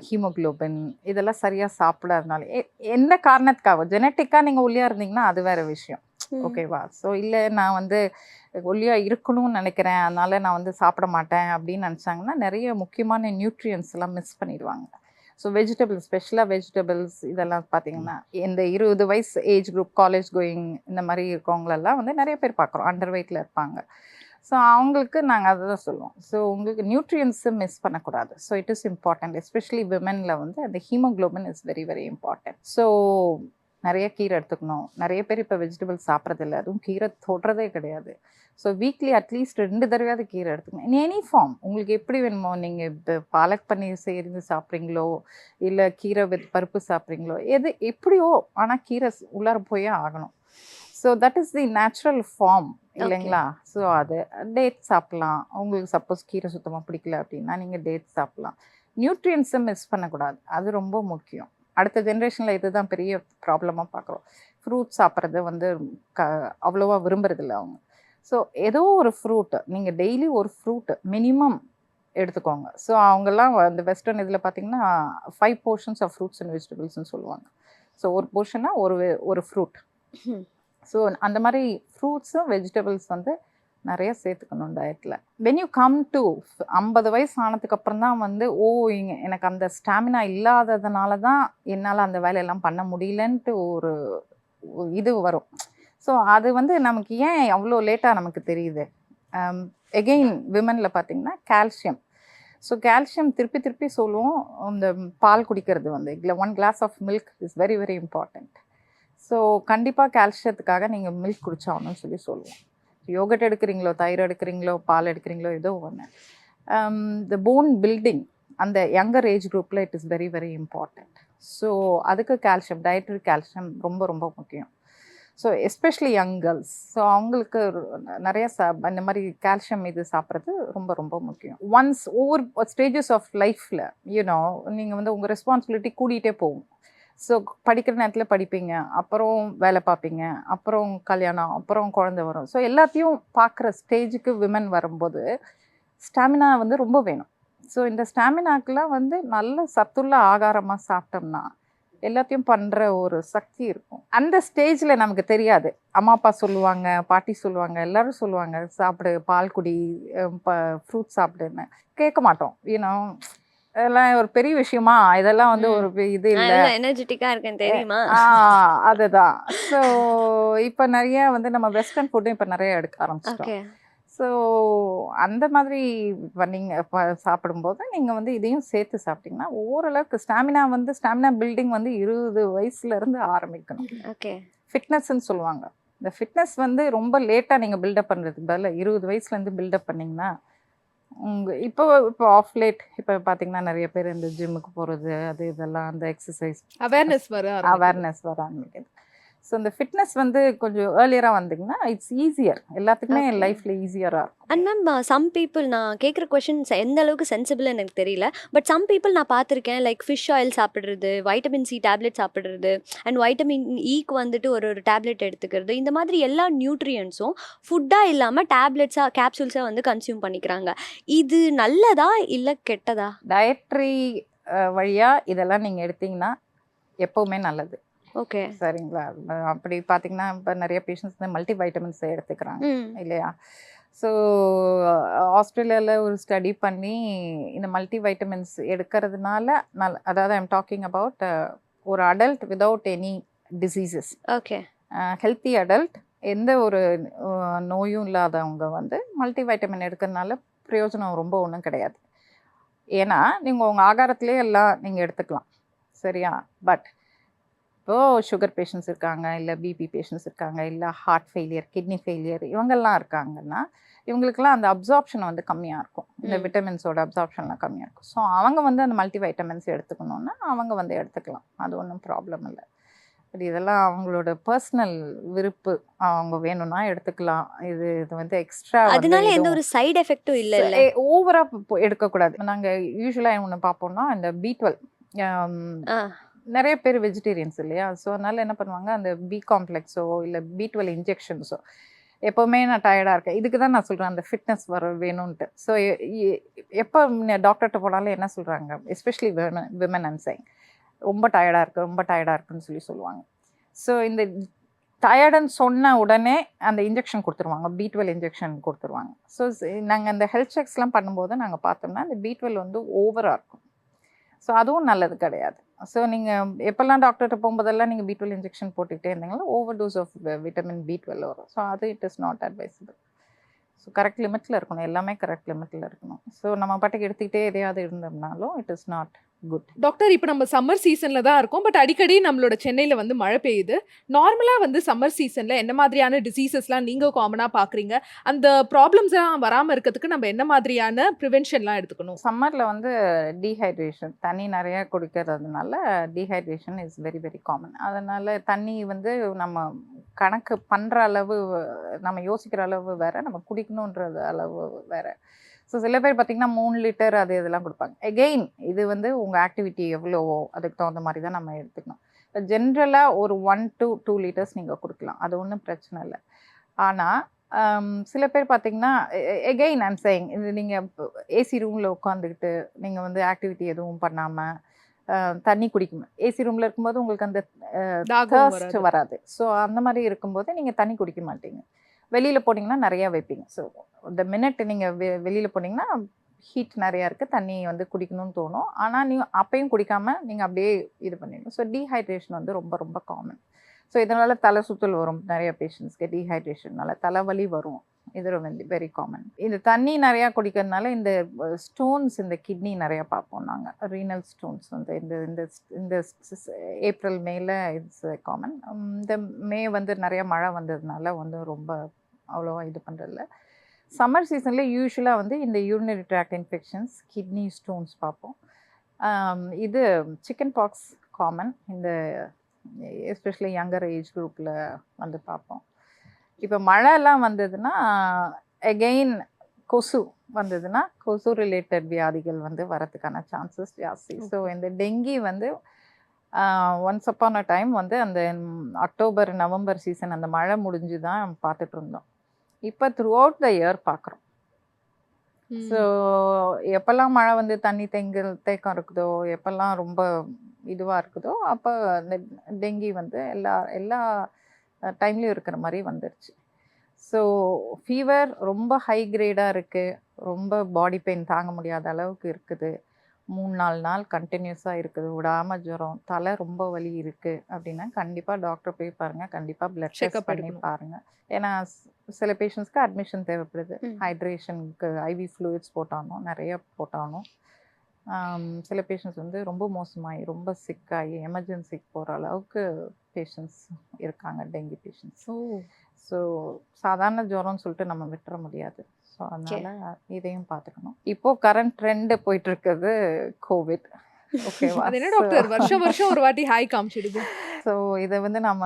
Speaker 3: haemoglobin இதெல்லாம் சரியாக சாப்பிடாதனால எந்த காரணத்துக்காக ஜெனட்டிக்காக நீங்கள் ஒல்லியாக இருந்தீங்கன்னா அது வேறு விஷயம். ஓகேவா? ஸோ இல்லை நான் வந்து ஒல்லியாக இருக்கணும்னு நினைக்கிறேன் அதனால நான் வந்து சாப்பிட மாட்டேன் அப்படின்னு நினச்சாங்கன்னா நிறைய முக்கியமான நியூட்ரியன்ஸ் எல்லாம் மிஸ் பண்ணிடுவாங்க. ஸோ வெஜிடபிள்ஸ், ஸ்பெஷலாக வெஜிடபிள்ஸ் இதெல்லாம் பார்த்தீங்கன்னா இந்த 20 வயசு ஏஜ் குரூப், காலேஜ் கோயிங் இந்த மாதிரி இருக்கவங்களெல்லாம் வந்து நிறைய பேர் பார்க்குறோம் அண்டர் வெயிட்டில் இருப்பாங்க. ஸோ அவங்களுக்கு நாங்கள் அதை தான் சொல்லுவோம். ஸோ உங்களுக்கு நியூட்ரியன்ஸு மிஸ் பண்ணக்கூடாது. So it is important. Especially விமெனில் வந்து அந்த haemoglobin is very very important. So நிறைய கீரை எடுத்துக்கணும். நிறைய பேர் இப்போ வெஜிடபிள்ஸ் சாப்பிட்றதில்ல, அதுவும் கீரை தொடுறதே கிடையாது. ஸோ வீக்லி அட்லீஸ்ட் 2 தடவையாவது கீரை எடுத்துக்கணும். இன் எனி ஃபார்ம் உங்களுக்கு எப்படி வேணுமோ, நீங்கள் இப்போ பாலக் பன்னீர் செய்து சாப்பிட்றீங்களோ இல்லை கீரை வித் பருப்பு சாப்பிட்றீங்களோ எது எப்படியோ, ஆனால் கீரை உள்ளார போயே ஆகணும். So that is the natural form இல்லைங்களா? ஸோ அது டேட் சாப்பிட்லாம். உங்களுக்கு சப்போஸ் கீரை சுத்தமாக பிடிக்கல அப்படின்னா நீங்கள் டேட் சாப்பிட்லாம். நியூட்ரியன்ஸை மிஸ் பண்ணக்கூடாது, அது ரொம்ப முக்கியம். அடுத்த ஜென்ரேஷனில் இதுதான் பெரிய ப்ராப்ளமாக பார்க்குறோம். ஃப்ரூட்ஸ் சாப்பிட்றது வந்து அவ்வளோவா விரும்புறதில்ல அவங்க. ஸோ ஏதோ ஒரு ஃப்ரூட்டு நீங்கள் டெய்லி ஒரு ஃப்ரூட்டு மினிமம் எடுத்துக்கோங்க. ஸோ அவங்கெல்லாம் அந்த வெஸ்டர்ன் இதில் பார்த்தீங்கன்னா 5 போர்ஷன்ஸ் ஆஃப் ஃப்ரூட்ஸ் அண்ட் வெஜிடபிள்ஸ்னு சொல்லுவாங்க. ஸோ ஒரு போர்ஷன்னா ஒரு ஃப்ரூட். ஸோ அந்த மாதிரி ஃப்ரூட்ஸும் வெஜிடபிள்ஸ் வந்து நிறைய சேர்த்துக்கணும் டயட்டில். வென் யூ கம் டு 50 வயசு ஆனதுக்கப்புறம் தான் வந்து எனக்கு அந்த ஸ்டாமினா இல்லாததுனால தான் என்னால் அந்த வேலையெல்லாம் பண்ண முடியலன்ட்டு ஒரு இது வரும். ஸோ அது வந்து நமக்கு ஏன் அவ்வளோ லேட்டாக நமக்கு தெரியுது? எகெயின் விமனில் பார்த்திங்கன்னா கால்சியம். ஸோ கால்சியம் திருப்பி சொல்லுவோம். இந்த பால் குடிக்கிறது வந்து 1 glass of milk is very very important. So கண்டிப்பாக கால்சியத்துக்காக நீங்கள் மில்க் குடிச்சாகணும்னு சொல்லுவோம். யோகட் எடுக்கிறீங்களோ, தயிர் எடுக்கிறீங்களோ, பால் எடுக்கிறீங்களோ, ஏதோ ஒன்று. த போன் பில்டிங் அந்த யங்கர் ஏஜ் குரூப்பில் it is very very important. So அதுக்கு கால்சியம், டயட்ரி கால்சியம் ரொம்ப ரொம்ப முக்கியம். So especially young girls, so அவங்களுக்கு நிறைய இந்த மாதிரி கால்சியம் இது சாப்பிட்றது ரொம்ப ரொம்ப முக்கியம். ஒன்ஸ் ஒவ்வொரு ஸ்டேஜஸ் ஆஃப் லைஃப்பில் யூனோ நீங்கள் வந்து உங்கள் ரெஸ்பான்சிபிலிட்டி கூடிகிட்டே போகும். ஸோ படிக்கிற நேரத்தில் படிப்பீங்க, அப்புறம் வேலை பார்ப்பீங்க, அப்புறம் கல்யாணம், அப்புறம் குழந்தை வரும். ஸோ எல்லாத்தையும் பார்க்குற ஸ்டேஜுக்கு விமன் வரும்போது ஸ்டாமினா வந்து ரொம்ப வேணும். ஸோ இந்த ஸ்டாமினாக்கெலாம் வந்து நல்ல சத்துள்ள ஆகாரமாக சாப்பிட்டோம்னா எல்லாத்தையும் பண்ணுற ஒரு சக்தி இருக்கும். அந்த ஸ்டேஜில் நமக்கு தெரியாது. அம்மா அப்பா சொல்லுவாங்க, பாட்டி சொல்லுவாங்க, எல்லோரும் சொல்லுவாங்க சாப்பிடு, பால் குடி, ஃப்ரூட்ஸ் சாப்பிடுன்னு. கேட்க மாட்டோம். யூனோ அதெல்லாம் ஒரு பெரிய விஷயமா, இதெல்லாம் வந்து ஒரு இது இல்லை,
Speaker 2: எனர்ஜெட்டிக்கா இருக்கேன் தெரியுமா?
Speaker 3: அதுதான். ஸோ இப்போ நிறைய வந்து நம்ம வெஸ்டர்ன் ஃபுட்டும் இப்போ நிறைய எடுக்க ஆரம்பிச்சிட்டோம். ஸோ அந்த மாதிரி நீங்கள் சாப்பிடும்போது நீங்கள் வந்து இதையும் சேர்த்து சாப்பிட்டிங்கன்னா ஓரளவுக்கு ஸ்டாமினா பில்டிங் வந்து 20 வயசுலேருந்து ஆரம்பிக்கணும்.
Speaker 2: ஓகே.
Speaker 3: ஃபிட்னஸ்ன்னு சொல்லுவாங்க. இந்த ஃபிட்னஸ் வந்து ரொம்ப லேட்டாக நீங்கள் பில்டப் பண்ணுறதுக்கு பதிலாக 20 வயசுலேருந்து பில்டப் பண்ணிங்கன்னா இப்போ ஆஃப் லேட் இப்போ பார்த்தீங்கன்னா நிறைய பேர் இந்த ஜிம்முக்கு போகிறது, அது இதெல்லாம் அந்த எக்ஸசைஸ்
Speaker 1: அவேர்னஸ் வர
Speaker 3: ஆரம்பிக்குது. ஸோ இந்த ஃபிட்னஸ் வந்து கொஞ்சம் ஏர்லியராக வந்தீங்கன்னா இட்ஸ் ஈஸியர், எல்லாத்துக்குமே லைஃப்பில் ஈஸியராக இருக்கும்.
Speaker 2: அண்ட் மேம் சம் பீப்புள், நான் கேட்குற கொஷின்ஸ் எந்த அளவுக்கு சென்சிபிள் எனக்கு தெரியல, பட் சம் பீப்புள் நான் பார்த்துருக்கேன் லைக் ஃபிஷ் ஆயில் சாப்பிட்றது, வைட்டமின் சி டேப்லெட் சாப்பிட்றது, அண்ட் வைட்டமின் ஈக்கு வந்துட்டு ஒரு டேப்லெட் எடுத்துக்கிறது, இந்த மாதிரி எல்லா நியூட்ரியன்ஸும் ஃபுட்டாக இல்லாமல் டேப்லெட்ஸாக கேப்சூல்ஸாக வந்து கன்சியூம் பண்ணிக்கிறாங்க. இது நல்லதா இல்லை கெட்டதா?
Speaker 3: டயட்ரி வழியாக இதெல்லாம் நீங்கள் எடுத்தீங்கன்னா எப்போவுமே நல்லது.
Speaker 2: ஓகே,
Speaker 3: சரிங்களா? அப்படி பார்த்தீங்கன்னா இப்போ நிறைய பேஷண்ட்ஸ் வந்து மல்டி வைட்டமின்ஸ் எடுத்துக்கிறாங்க இல்லையா? ஸோ ஆஸ்திரேலியாவில் ஒரு ஸ்டடி பண்ணி இந்த மல்டி வைட்டமின்ஸ் எடுக்கிறதுனால அதாவது ஐம் டாக்கிங் அபவுட் ஒரு adult without any diseases,
Speaker 2: okay.
Speaker 3: Healthy adult, எந்த ஒரு நோயும் இல்லாதவங்க வந்து மல்டி வைட்டமின் எடுக்கிறதுனால பிரயோஜனம் ரொம்ப ஒன்றும் கிடையாது. ஏன்னா நீங்கள் உங்கள் ஆகாரத்திலே எல்லாம் நீங்கள் எடுத்துக்கலாம், சரியா? பட் இப்போது சுகர் பேஷண்ட்ஸ் இருக்காங்க, இல்லை பிபி பேஷண்ட்ஸ் இருக்காங்க, இல்லை ஹார்ட் ஃபெயிலியர், கிட்னி ஃபெயிலியர், இவங்கெல்லாம் இருக்காங்கன்னா இவங்களுக்குலாம் அந்த அப்சார்ப்ஷன் வந்து கம்மியாக இருக்கும், இந்த விட்டமின்ஸோட அப்சார்ப்ஷன்லாம் கம்மியாக இருக்கும். ஸோ அவங்க வந்து அந்த மல்டி வைட்டமின்ஸ் எடுத்துக்கணுன்னா அவங்க வந்து எடுத்துக்கலாம், அது ஒன்றும் ப்ராப்ளம் இல்லை. பட் இதெல்லாம் அவங்களோட பர்சனல் விருப்பு, அவங்க வேணும்னா எடுத்துக்கலாம். இது இது வந்து எக்ஸ்ட்ரா
Speaker 2: அதனால எந்த ஒரு சைடு எஃபெக்ட்டும் இல்ல இல்ல.
Speaker 3: ஓவராக எடுக்கக்கூடாது. நாங்கள் யூஸ்வலாக ஒன்று பார்ப்போம்னா இந்த B12 நிறைய பேர் வெஜிடேரியன்ஸ் இல்லையா? ஸோ அதனால என்ன பண்ணுவாங்க, அந்த பி காம்ப்ளெக்ஸோ இல்லை B12 இன்ஜெக்ஷன்ஸோ, எப்போவுமே நான் டயர்டாக இருக்கேன், இதுக்கு தான் நான் சொல்கிறேன் அந்த ஃபிட்னஸ் வேணும்ன்ட்டு. ஸோ எப்போ டாக்டர்கிட்ட போனாலும் என்ன சொல்கிறாங்க, எஸ்பெஷலி விமன் அண்ட் சைங், ரொம்ப டயர்டாக இருக்குது, ரொம்ப டயர்டாக இருக்குன்னு சொல்லுவாங்க. ஸோ இந்த டயர்டுன்னு சொன்ன உடனே அந்த இன்ஜெக்ஷன் கொடுத்துருவாங்க, B12 இன்ஜெக்ஷன் கொடுத்துருவாங்க. ஸோ நாங்கள் அந்த ஹெல்த் செக்ஸ்லாம் பண்ணும்போது நாங்கள் பார்த்தோம்னா இந்த B12 வந்து ஓவராக இருக்கும். ஸோ அதுவும் நல்லது கிடையாது. ஸோ நீங்கள் எப்போல்லாம் டாக்டர்கிட்ட போகும்போதெல்லாம் நீங்கள் B12 இன்ஜெக்ஷன் போட்டுக்கிட்டே இருந்தீங்கன்னா over dose of vitamin B12 வரும். ஸோ அது it is not advisable. So correct லிமிட்டில் இருக்கணும், எல்லாமே கரெக்ட் லிமிட்டில் இருக்கணும். ஸோ நம்ம பாட்டுக்கு எடுத்துக்கிட்டே எதையாவது இருந்தோம்னாலும் it is not good.
Speaker 1: Doctor, இப்போ நம்ம சம்மர் சீசன்ல தான் இருக்கோம், பட் அடிக்கடி நம்மளோட சென்னையில வந்து மழை பெய்யுது. நார்மலா வந்து சம்மர் சீசன்ல என்ன மாதிரியான டிசீசஸ்லாம் நீங்க காமனா பாக்குறீங்க? அந்த ப்ராப்ளம்ஸ் எல்லாம் வராம இருக்கிறதுக்கு நம்ம என்ன மாதிரியான ப்ரிவென்ஷன்லாம் எடுத்துக்கணும்?
Speaker 3: சம்மரில் வந்து டீஹைட்ரேஷன், தண்ணி நிறையா குடிக்கிறதுனால dehydration is very very common. அதனால் தண்ணி வந்து நம்ம கணக்கு பண்ணுற அளவு, நம்ம யோசிக்கிற அளவு வேறு, நம்ம குடிக்கணுன்றது அளவு வேறு. ஸோ சில பேர் பார்த்திங்கன்னா 3 லிட்டர் அது இதெல்லாம் கொடுப்பாங்க. எகெயின் இது வந்து உங்கள் ஆக்டிவிட்டி எவ்வளவோ அதுக்கு தகுந்த மாதிரி தான் நம்ம எடுத்துக்கணும். ஜென்ரலாக ஒரு 1 to 2 லிட்டர்ஸ் நீங்கள் கொடுக்கலாம், அது ஒன்றும் பிரச்சனை இல்லை. ஆனால் சில பேர் பார்த்திங்கன்னா எகெயின் ஐம் சேயிங், இது நீங்கள் ஏசி ரூமில் உட்காந்துக்கிட்டு நீங்கள் வந்து ஆக்டிவிட்டி எதுவும் பண்ணாமல் தண்ணி குடிக்கணும். ஏசி ரூமில் இருக்கும்போது உங்களுக்கு அந்த தர்ஸ்ட் வராது. ஸோ அந்த மாதிரி இருக்கும்போது நீங்கள் தண்ணி குடிக்க மாட்டீங்க. வெளியில் போனீங்கன்னா நிறையா வைப்பீங்க. ஸோ இந்த மினிட் நீங்கள் வெளியில் போனீங்கன்னா ஹீட் நிறையா இருக்குது, தண்ணி வந்து குடிக்கணும்னு தோணும். ஆனால் நீங்கள் அப்பையும் குடிக்காமல் நீங்கள் அப்படியே இது பண்ணிடணும். ஸோ டீஹைட்ரேஷன் வந்து ரொம்ப ரொம்ப காமன். ஸோ இதனால் தலை சுற்றல் வரும், நிறைய பேஷண்ட்ஸ்க்கு டீஹைட்ரேஷன்னால தலைவலி வரும், இது வந்து வெரி காமன். இந்த தண்ணி நிறையா குடிக்கிறதுனால இந்த ஸ்டோன்ஸ், இந்த கிட்னி நிறையா பார்ப்போம் நாங்கள், ரீனல் ஸ்டோன்ஸ் வந்து இந்த இந்த இந்த ஏப்ரல் மேல இட்ஸ் காமன். இந்த மே வந்து நிறைய மழை வந்ததுனால வந்து ரொம்ப அவ்வளோவா இது பண்ணுறதில்ல. சம்மர் சீசனில் யூஸ்வலாக வந்து இந்த urinary tract infections, kidney stones பார்ப்போம். இது சிக்கன் பாக்ஸ் காமன், இந்த எஸ்பெஷலி யங்கர் ஏஜ் குரூப்பில் வந்து பார்ப்போம். இப்போ மழைலாம் வந்ததுன்னா எகெயின் கொசு வந்ததுன்னா கொசு ரிலேட்டட் வியாதிகள் வந்து வரதுக்கான சான்சஸ் ஜாஸ்தி. ஸோ இந்த டெங்கி வந்து ஒன்ஸ் அப்பான் அ டைம் வந்து அந்த அக்டோபர் நவம்பர் சீசன் அந்த மழை முடிஞ்சு தான் பார்த்துட்டு இருந்தோம். இப்போ த்ரூ அவுட் த இயர் பார்க்குறோம். ஸோ எப்போல்லாம் மழை வந்து தண்ணி தேக்கம் இருக்குதோ, எப்போல்லாம் ரொம்ப இதுவாக இருக்குதோ, அப்போ இந்த டெங்கி வந்து எல்லா டைம்லேயும் இருக்கிற மாதிரி வந்துடுச்சு. ஸோ ஃபீவர் ரொம்ப ஹை கிரேடாக இருக்குது, ரொம்ப பாடி பெயின் தாங்க முடியாத அளவுக்கு இருக்குது, 3-4 நாள் கண்டினியூஸாக இருக்குது, விடாமல் ஜுரம், தலை ரொம்ப வலி இருக்குது அப்படின்னா கண்டிப்பாக டாக்டர் போய் பாருங்கள், கண்டிப்பாக பிளட் செக்அப் பண்ணி பாருங்கள். ஏன்னா சில பேஷண்ட்ஸ்க்கு அட்மிஷன் தேவைப்படுது, ஹைட்ரேஷனுக்கு ஐவி ஃப்ளூயிட்ஸ் போட்டாலும் நிறைய போட்டாலும். சில பேஷண்ட்ஸ் வந்து ரொம்ப மோசமாகி ரொம்ப சிக்காகி எமர்ஜென்சிக்கு போகிற அளவுக்கு பேஷண்ட்ஸ் இருக்காங்க, டெங்கி பேஷண்ட்ஸ். ஸோ சாதாரண ஜுரம்னு சொல்லிட்டு நம்ம விட்டுற முடியாது. ஸோ அதனால் இதையும் பார்த்துக்கணும். இப்போது கரண்ட் ட்ரெண்டு போயிட்டுருக்குது கோவிட். ஓகேவா?
Speaker 1: அது என்ன டாக்டர் வருஷம் வருஷம் ஒரு வாட்டி ஹாய் காமிச்சிடுது.
Speaker 3: ஸோ இதை வந்து நம்ம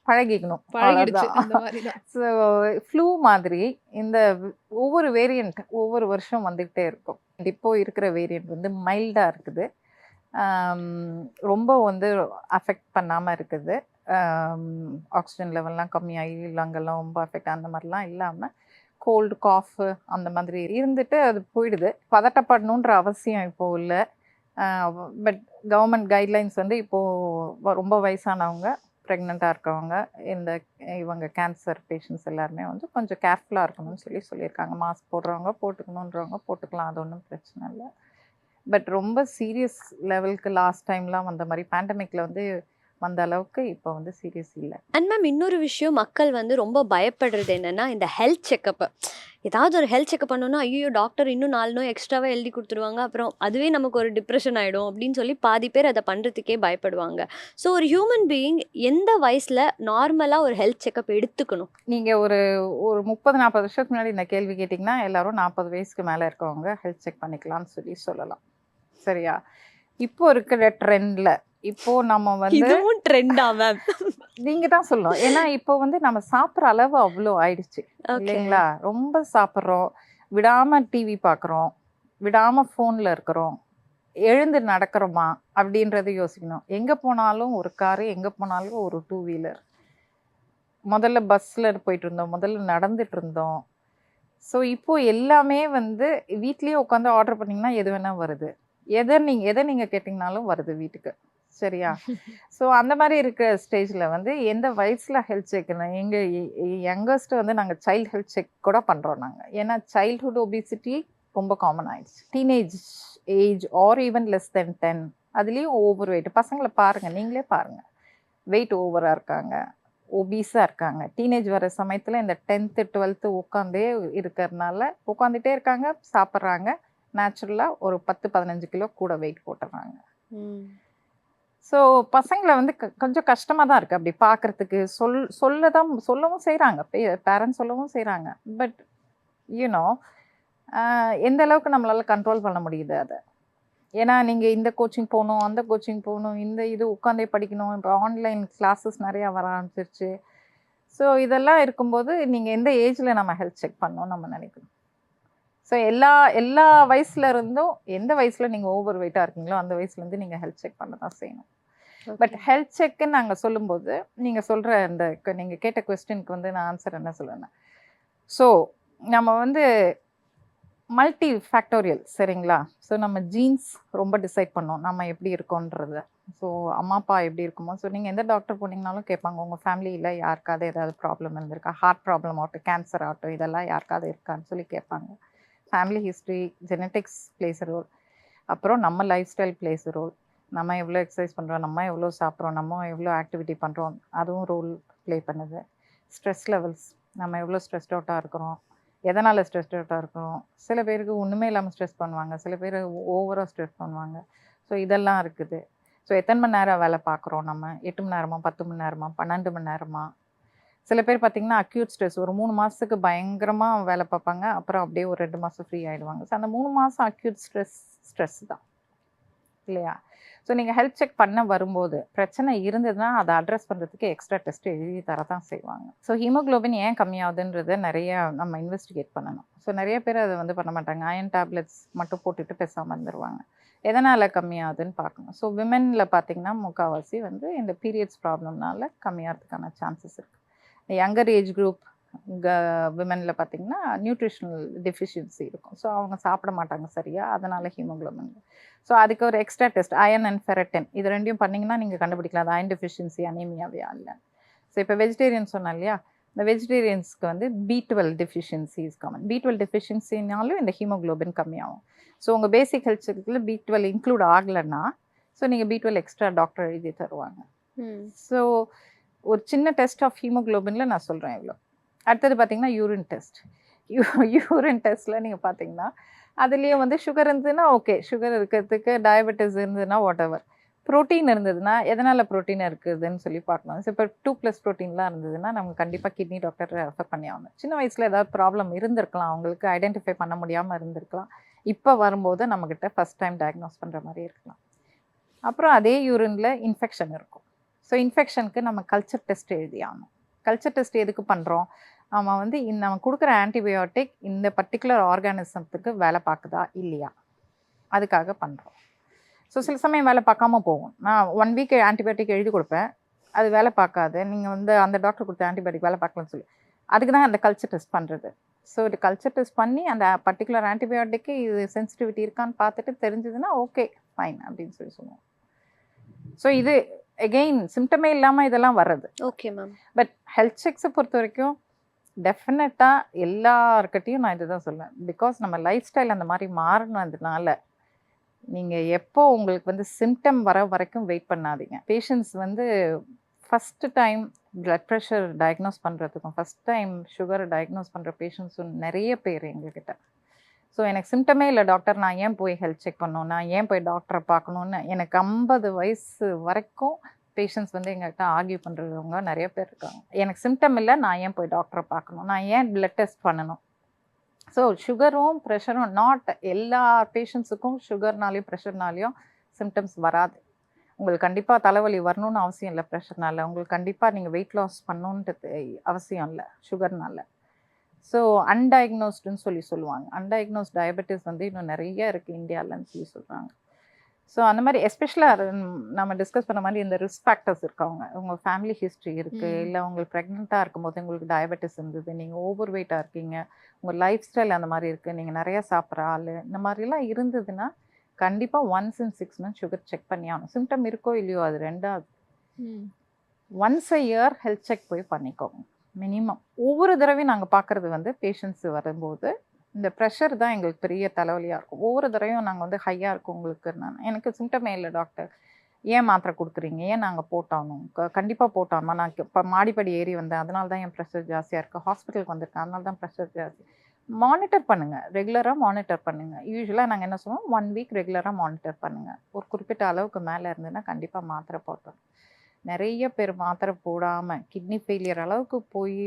Speaker 3: பழகிக்கணும்.
Speaker 1: பழகிடுச்சு அந்த மாதிரி தான்.
Speaker 3: ஸோ ஃப்ளூ மாதிரி இந்த ஒவ்வொரு வேரியண்ட் ஒவ்வொரு வருஷம் வந்துக்கிட்டே இருக்கும். இப்போது இருக்கிற வேரியண்ட் வந்து மைல்டாக இருக்குது, ரொம்ப வந்து அஃபெக்ட் பண்ணாமல் இருக்குது, ஆக்சிஜன் லெவல்லாம் கம்மியாகி லங்கெல்லாம் ரொம்ப அஃபெக்ட் அந்த மாதிரிலாம் இல்லாமல் கோல்டு காஃபு அந்த மாதிரி இருந்துட்டு அது போயிடுது. பதட்டப்படணுன்ற அவசியம் இப்போது இல்லை. பட் கவர்மெண்ட் கைட்லைன்ஸ் வந்து இப்போது ரொம்ப வயசானவங்க ப்ரெக்னெண்ட்டாக இருக்கவங்க இந்த இவங்க கேன்சர் பேஷண்ட்ஸ் எல்லாருமே வந்து கொஞ்சம் கேர்ஃபுல்லாக இருக்கணும்னு சொல்லியிருக்காங்க. மாஸ்க் போடுறவங்க போட்டுக்கணுன்றவங்க போட்டுக்கலாம், அது ஒன்றும் பிரச்சனை இல்லை. பட் ரொம்ப சீரியஸ் லெவலுக்கு லாஸ்ட் டைம்லாம் வந்த மாதிரி பேண்டமிக்கில் வந்து வந்த அளவுக்கு இப்போ வந்து சீரியஸ் இல்லை.
Speaker 2: அண்ட் மேம் இன்னொரு விஷயம் மக்கள் வந்து ரொம்ப பயப்படுறது என்னன்னா இந்த ஹெல்த் செக்கப். ஏதாவது ஒரு ஹெல்த் செக்கப் பண்ணோன்னா ஐயோ டாக்டர் இன்னும் 4 நோய் எக்ஸ்ட்ராவாக எழுதி கொடுத்துருவாங்க, அப்புறம் அதுவே நமக்கு ஒரு டிப்ரெஷன் ஆகிடும் அப்படின்னு சொல்லி பாதி பேர் அதை பண்ணுறதுக்கே பயப்படுவாங்க. ஸோ ஒரு ஹியூமன் பீயிங் எந்த வயசில் நார்மலாக ஒரு ஹெல்த் செக்கப் எடுத்துக்கணும்?
Speaker 3: நீங்கள் ஒரு 30-40 வருஷத்துக்கு முன்னாடி இந்த கேள்வி கேட்டிங்கன்னா எல்லாரும் 40 வயசுக்கு மேலே இருக்கவங்க ஹெல்த் செக் பண்ணிக்கலாம்னு சொல்லலாம். சரியா? இப்போ இருக்கிற ட்ரெண்டில் இப்போ நம்ம வந்து
Speaker 2: இதுவும் ட்ரெண்டா மேம்?
Speaker 3: நீங்க தான் சொல்லணும். ஏன்னா இப்போ வந்து நம்ம சாப்பிட்ற அளவு அவ்வளோ ஆயிடுச்சு இல்லைங்களா? ரொம்ப சாப்பிட்றோம், விடாம டிவி பார்க்குறோம், விடாம ஃபோனில் இருக்கிறோம், எழுந்து நடக்கிறோமா அப்படின்றது யோசிக்கணும். எங்கே போனாலும் ஒரு காரு, எங்கே போனாலும் ஒரு 2 வீலர். முதல்ல பஸ்ஸில் போயிட்டு இருந்தோம், முதல்ல நடந்துட்டு இருந்தோம். ஸோ இப்போ எல்லாமே வந்து வீட்லேயே உட்காந்து ஆர்டர் பண்ணிங்கன்னா எது வேணால் வருது. எதை நீங்கள் கேட்டிங்கனாலும் வருது வீட்டுக்கு. சரியா? ஸோ அந்த மாதிரி இருக்கிற ஸ்டேஜில் வந்து எந்த வயசில் ஹெல்த் செக்னா எங்கள் யங்கஸ்ட்டு வந்து நாங்கள் சைல்டு ஹெல்த் செக் கூட பண்ணுறோம் நாங்கள். ஏன்னா சைல்ட்ஹுட் ஒபிசிட்டி ரொம்ப காமன் ஆயிடுச்சு. Teenage age R even less than 10 அதுலேயும் ஓவர் வெயிட் பசங்களை பாருங்கள், நீங்களே பாருங்கள், வெயிட் ஓவராக இருக்காங்க, ஒபீஸாக இருக்காங்க. டீனேஜ் வர சமயத்தில் இந்த 10th 12th உட்காந்தே இருக்கிறதுனால உட்காந்துட்டே இருக்காங்க, சாப்பிட்றாங்க, நேச்சுரலாக ஒரு 10-15 கிலோ கூட வெயிட் போட்டுறாங்க. ஸோ பசங்களை வந்து கொஞ்சம் கஷ்டமாக தான் இருக்குது அப்படி பார்க்குறதுக்கு. சொல்லவும் செய்கிறாங்க, பேரண்ட்ஸ் சொல்லவும் செய்கிறாங்க. பட் யூனோ எந்த அளவுக்கு நம்மளால் கண்ட்ரோல் பண்ண முடியுது அதை? ஏன்னா நீங்கள் இந்த கோச்சிங் போகணும், அந்த கோச்சிங் போகணும், இந்த இது உட்காந்தே படிக்கணும், இப்போ ஆன்லைன் கிளாஸஸ் நிறையா வர ஆரம்பிச்சிருச்சு. ஸோ இதெல்லாம் இருக்கும்போது நீங்கள் எந்த ஏஜில் நம்ம ஹெல்த் செக் பண்ணணும் நம்ம நினைக்கணும். ஸோ எல்லா வயசுல இருந்தும் எந்த வயசில் நீங்கள் ஓவர் வெயிட்டாக இருக்கீங்களோ அந்த வயசுலேருந்து நீங்கள் ஹெல்த் செக் பண்ண தான் செய்யணும். பட் ஹெல்த் செக்குன்னு நாங்கள் சொல்லும்போது நீங்கள் சொல்கிற அந்த நீங்கள் கேட்ட கொஸ்டினுக்கு வந்து நான் ஆன்சர் என்ன சொல்லுவேன்னா, ஸோ நம்ம வந்து மல்டி ஃபேக்டோரியல். சரிங்களா? ஸோ நம்ம ஜீன்ஸ் ரொம்ப டிசைட் பண்ணோம் நம்ம எப்படி இருக்கோன்றது. ஸோ அம்மா அப்பா எப்படி இருக்குமோ, ஸோ நீங்கள் எந்த டாக்டர் போனீங்கனாலும் கேட்பாங்க உங்கள் ஃபேமிலியில் யாருக்காவது ஏதாவது ப்ராப்ளம் இருந்திருக்கா, ஹார்ட் ப்ராப்ளம் ஆகட்டும், கேன்சர் ஆகட்டும், இதெல்லாம் யாருக்காவது இருக்கான்னு சொல்லி கேட்பாங்க. Family history, genetics plays role, அப்புறம் நம்ம லைஃப் ஸ்டைல் பிளேஸ் ரோல், நம்ம எவ்வளோ எக்ஸசைஸ் பண்ணுறோம், நம்ம எவ்வளோ சாப்பிட்றோம், நம்ம எவ்வளோ ஆக்டிவிட்டி பண்ணுறோம், அதுவும் ரோல் ப்ளே பண்ணுது. ஸ்ட்ரெஸ் லெவல்ஸ், நம்ம எவ்வளோ ஸ்ட்ரெஸ்ட் அவுட்டாக இருக்கிறோம், எதனால் ஸ்ட்ரெஸ்ட் அவுட்டாக இருக்கிறோம். சில பேருக்கு ஒன்றுமே இல்லாமல் ஸ்ட்ரெஸ் பண்ணுவாங்க, சில பேர் ஓவராக ஸ்ட்ரெஸ் பண்ணுவாங்க. ஸோ இதெல்லாம் இருக்குது. ஸோ எத்தனை மணி நேரம் வேலை பார்க்குறோம் நம்ம? 8 மணி நேரமா, 10 மணி நேரமா, 12 மணி நேரமா? சில பேர் பார்த்திங்கன்னா அக்யூட் ஸ்ட்ரெஸ் ஒரு 3 மாதத்துக்கு பயங்கரமாக வேலை பார்ப்பாங்க, அப்புறம் அப்படியே ஒரு 2 மாதம் ஃப்ரீ ஆகிடுவாங்க. ஸோ அந்த 3 மாதம் அக்யூட் ஸ்ட்ரெஸ் தான் இல்லையா? ஸோ நீங்கள் ஹெல்த் செக் பண்ண வரும்போது பிரச்சனை இருந்ததுன்னா அதை அட்ரஸ் பண்ணுறதுக்கு எக்ஸ்ட்ரா டெஸ்ட் எழுதி தரதான் செய்வாங்க. ஸோ ஹீமோக்ளோபின் ஏன் கம்மியாகுதுன்றதை நிறைய நம்ம இன்வெஸ்டிகேட் பண்ணணும். ஸோ நிறைய பேர் அதை வந்து பண்ண மாட்டாங்க, அயன் டேப்லெட்ஸ் மட்டும் போட்டுட்டு பேசாமல் இருந்துருவாங்க. எதனால் கம்மியாகுதுன்னு பார்க்கணும். ஸோ விமெனில் பார்த்திங்கன்னா முக்கால்வாசி வந்து இந்த பீரியட்ஸ் ப்ராப்ளம்னால கம்மியாகிறதுக்கான சான்சஸ் இருக்குது. யங்கர் ஏஜ் குரூப் விமெனில் பார்த்திங்கன்னா நியூட்ரிஷனல் டெஃபிஷியன்சி இருக்கும். ஸோ அவங்க சாப்பிட மாட்டாங்க சரியாக, அதனால் ஹீமோக்ளோபின். ஸோ அதுக்கு ஒரு எக்ஸ்ட்ரா டெஸ்ட் அயன் அண்ட் ஃபெரட்டின், இது ரெண்டையும் பண்ணிங்கன்னா நீங்கள் கண்டுபிடிக்கலாம் அது அயன் டெஃபிஷியன்சி அனீமியாவையா இல்லை. ஸோ இப்போ வெஜிடேரியன் சொன்னேன் இல்லையா, இந்த வெஜிடேரியன்ஸ்க்கு வந்து B12 deficiency is common. B12 டெஃபிஷியன்சினாலும் இந்த ஹீமோக்ளோபின் கம்மியாகும். ஸோ உங்கள் பேசிக் ஹெல்த் செக்கில் B12 இன்க்ளூட் ஆகலைன்னா ஸோ நீங்கள் B12 எக்ஸ்ட்ரா டாக்டர் எழுதி தருவாங்க. ஸோ ஒரு சின்ன டெஸ்ட் ஆஃப் ஹீமோக்ளோபினில் நான் சொல்கிறேன் இவ்வளோ. அடுத்தது பார்த்திங்கன்னா யூரின் டெஸ்ட். யூரின் டெஸ்ட்டில் நீங்கள் பார்த்தீங்கன்னா அதுலேயே வந்து சுகர் இருந்ததுன்னா ஓகே, சுகர் இருக்கிறதுக்கு, டயபெட்டிஸ் இருந்ததுன்னா வாட் எவர், ப்ரோட்டீன் இருந்ததுன்னா எதனால் ப்ரோட்டீன் இருக்குதுன்னு சொல்லி பார்க்கணும். ஸோ இப்போ 2+ ப்ரோட்டீன்லாம் இருந்ததுன்னா நம்ம கண்டிப்பாக கிட்னி டாக்டர் ரெஃபர் பண்ணி ஆகணும். சின்ன வயசில் ஏதாவது ப்ராப்ளம் இருந்திருக்கலாம், அவங்களுக்கு ஐடென்டிஃபை பண்ண முடியாமல் இருந்திருக்கலாம். இப்போ வரும்போது நம்மக்கிட்ட ஃபஸ்ட் டைம் டயக்னோஸ் பண்ணுற மாதிரி இருக்கலாம். அப்புறம் அதே யூரினில் இன்ஃபெக்ஷன் இருக்கும். ஸோ இன்ஃபெக்ஷனுக்கு நம்ம கல்ச்சர் டெஸ்ட் எழுதி ஆகணும். கல்ச்சர் டெஸ்ட் எதுக்கு பண்ணுறோம்? நம்ம வந்து நம்ம கொடுக்குற ஆன்டிபயோட்டிக் இந்த பர்டிகுலர் ஆர்கானிசத்துக்கு வேலை பார்க்குதா இல்லையா, அதுக்காக பண்ணுறோம். ஸோ சில சமயம் வேலை பார்க்காம போகும். நான் 1 வீக் ஆன்டிபயோட்டிக் எழுதி கொடுப்பேன், அது வேலை பார்க்காது, நீங்கள் வந்து அந்த டாக்டர் கொடுத்த ஆன்டிபயோட்டிக் வேலை பார்க்கலன்னு சொல்லி, அதுக்கு தான் அந்த கல்ச்சர் டெஸ்ட் பண்ணுறது. ஸோ இது கல்ச்சர் டெஸ்ட் பண்ணி அந்த பர்டிகுலர் ஆன்டிபயோட்டிக்கு இது சென்சிட்டிவிட்டி இருக்கான்னு பார்த்துட்டு தெரிஞ்சதுன்னா ஓகே ஃபைன் அப்படின்னு சொல்லுவோம். ஸோ இது எகெயின் சிம்டமே இல்லாமல் இதெல்லாம் வர்றது.
Speaker 2: Okay ma'am.
Speaker 3: பட் ஹெல்த் செக்ஸை பொறுத்த வரைக்கும் டெஃபினட்டாக எல்லாருக்கிட்டையும் நான் இதுதான் சொல்லுவேன். பிகாஸ் நம்ம லைஃப் ஸ்டைல் அந்த மாதிரி மாறினதுனால நீங்கள் எப்போ உங்களுக்கு வந்து சிம்டம் வர வரைக்கும் வெயிட் பண்ணாதீங்க. பேஷண்ட்ஸ் வந்து first time blood pressure diagnose பண்ணுறதுக்கும் ஃபஸ்ட் டைம் சுகரை டயக்னோஸ் பண்ணுற பேஷண்ட்ஸும் நிறைய பேர் எங்ககிட்ட. ஸோ எனக்கு சிம்டமே இல்லை டாக்டர், நான் ஏன் போய் ஹெல்த் செக் பண்ணணும், நான் ஏன் போய் டாக்டரை பார்க்கணுன்னு எனக்கு 50 வயசு வரைக்கும் பேஷண்ட்ஸ் வந்து எங்கள்கிட்ட ஆர்கியூ பண்ணுறவங்க நிறைய பேர் இருக்காங்க. எனக்கு சிம்டம் இல்லை, நான் ஏன் போய் டாக்டரை பார்க்கணும், நான் ஏன் பிளட் டெஸ்ட் பண்ணணும். ஸோ சுகரும் ப்ரெஷரும் நாட் எல்லா பேஷண்ட்ஸுக்கும் சுகர்னாலையும் ப்ரெஷர்னாலையும் சிம்டம்ஸ் வராது. உங்களுக்கு கண்டிப்பாக தலைவலி வரணும்னு அவசியம் இல்லை ப்ரெஷர்னால, உங்களுக்கு கண்டிப்பாக நீங்கள் வெயிட் லாஸ் பண்ணணுன்றது அவசியம் இல்லை சுகர்னால. ஸோ அன்டயக்னோஸ்டுன்னு சொல்லுவாங்க. அன்டயக்னோஸ்ட் டயபெட்டிஸ் வந்து இன்னும் நிறைய இருக்குது இந்தியாவில்னு சொல்கிறாங்க. ஸோ அந்த மாதிரி எஸ்பெஷலாக நம்ம டிஸ்கஸ் பண்ண மாதிரி இந்த ரிஸ்க் ஃபேக்டர்ஸ் இருக்கவங்க, உங்கள் ஃபேமிலி ஹிஸ்ட்ரி இருக்குது, இல்லை உங்களுக்கு ப்ரெக்னெண்ட்டாக இருக்கும்போது உங்களுக்கு டயபெட்டிஸ் இருந்தது, நீங்கள் ஓவர் வெயிட்டாக இருக்கீங்க, உங்கள் லைஃப் ஸ்டைல் அந்த மாதிரி இருக்குது, நீங்கள் நிறையா சாப்பிட்ற ஆள், இந்த மாதிரிலாம் இருந்ததுன்னா கண்டிப்பாக once in 6 months sugar check பண்ணி ஆகணும். சிம்டம் இருக்கோ இல்லையோ அது ரெண்டாவது. Once a year health check போய் பண்ணிக்கோங்க மினிமம். ஒவ்வொரு தடவையும் நாங்கள் பார்க்குறது வந்து பேஷண்ட்ஸ் வரும்போது இந்த ப்ரெஷர் தான் எங்களுக்கு பெரிய தலைவலியாக இருக்கும். ஒவ்வொரு தடவையும் நாங்கள் வந்து ஹையாக இருக்கும் உங்களுக்கு, எனக்கு சிம்டமே இல்லை டாக்டர், ஏன் மாத்திரை கொடுக்குறீங்க, ஏன் நாங்கள் போட்டாகணும், கண்டிப்பாக போட்டாமா, நான் இப்போ மாடிப்படி ஏறி வந்தேன் அதனால தான் என் ப்ரெஷர் ஜாஸ்தியாக இருக்குது, ஹாஸ்பிட்டலுக்கு வந்திருக்கேன் அதனால தான் ப்ரெஷர் ஜாஸ்தி. மானிட்டர் பண்ணுங்கள், ரெகுலராக மானிட்டர் பண்ணுங்கள். யூஸ்வலாக நாங்கள் என்ன சொல்லுவோம், 1 week ரெகுலராக மானிட்டர் பண்ணுங்கள். ஒரு குறிப்பிட்ட அளவுக்கு மேலே இருந்ததுன்னா கண்டிப்பாக மாத்திரை போட்டோம். நிறைய பேர் மாத்திரை போடாமல் கிட்னி ஃபெயிலியர் அளவுக்கு போய்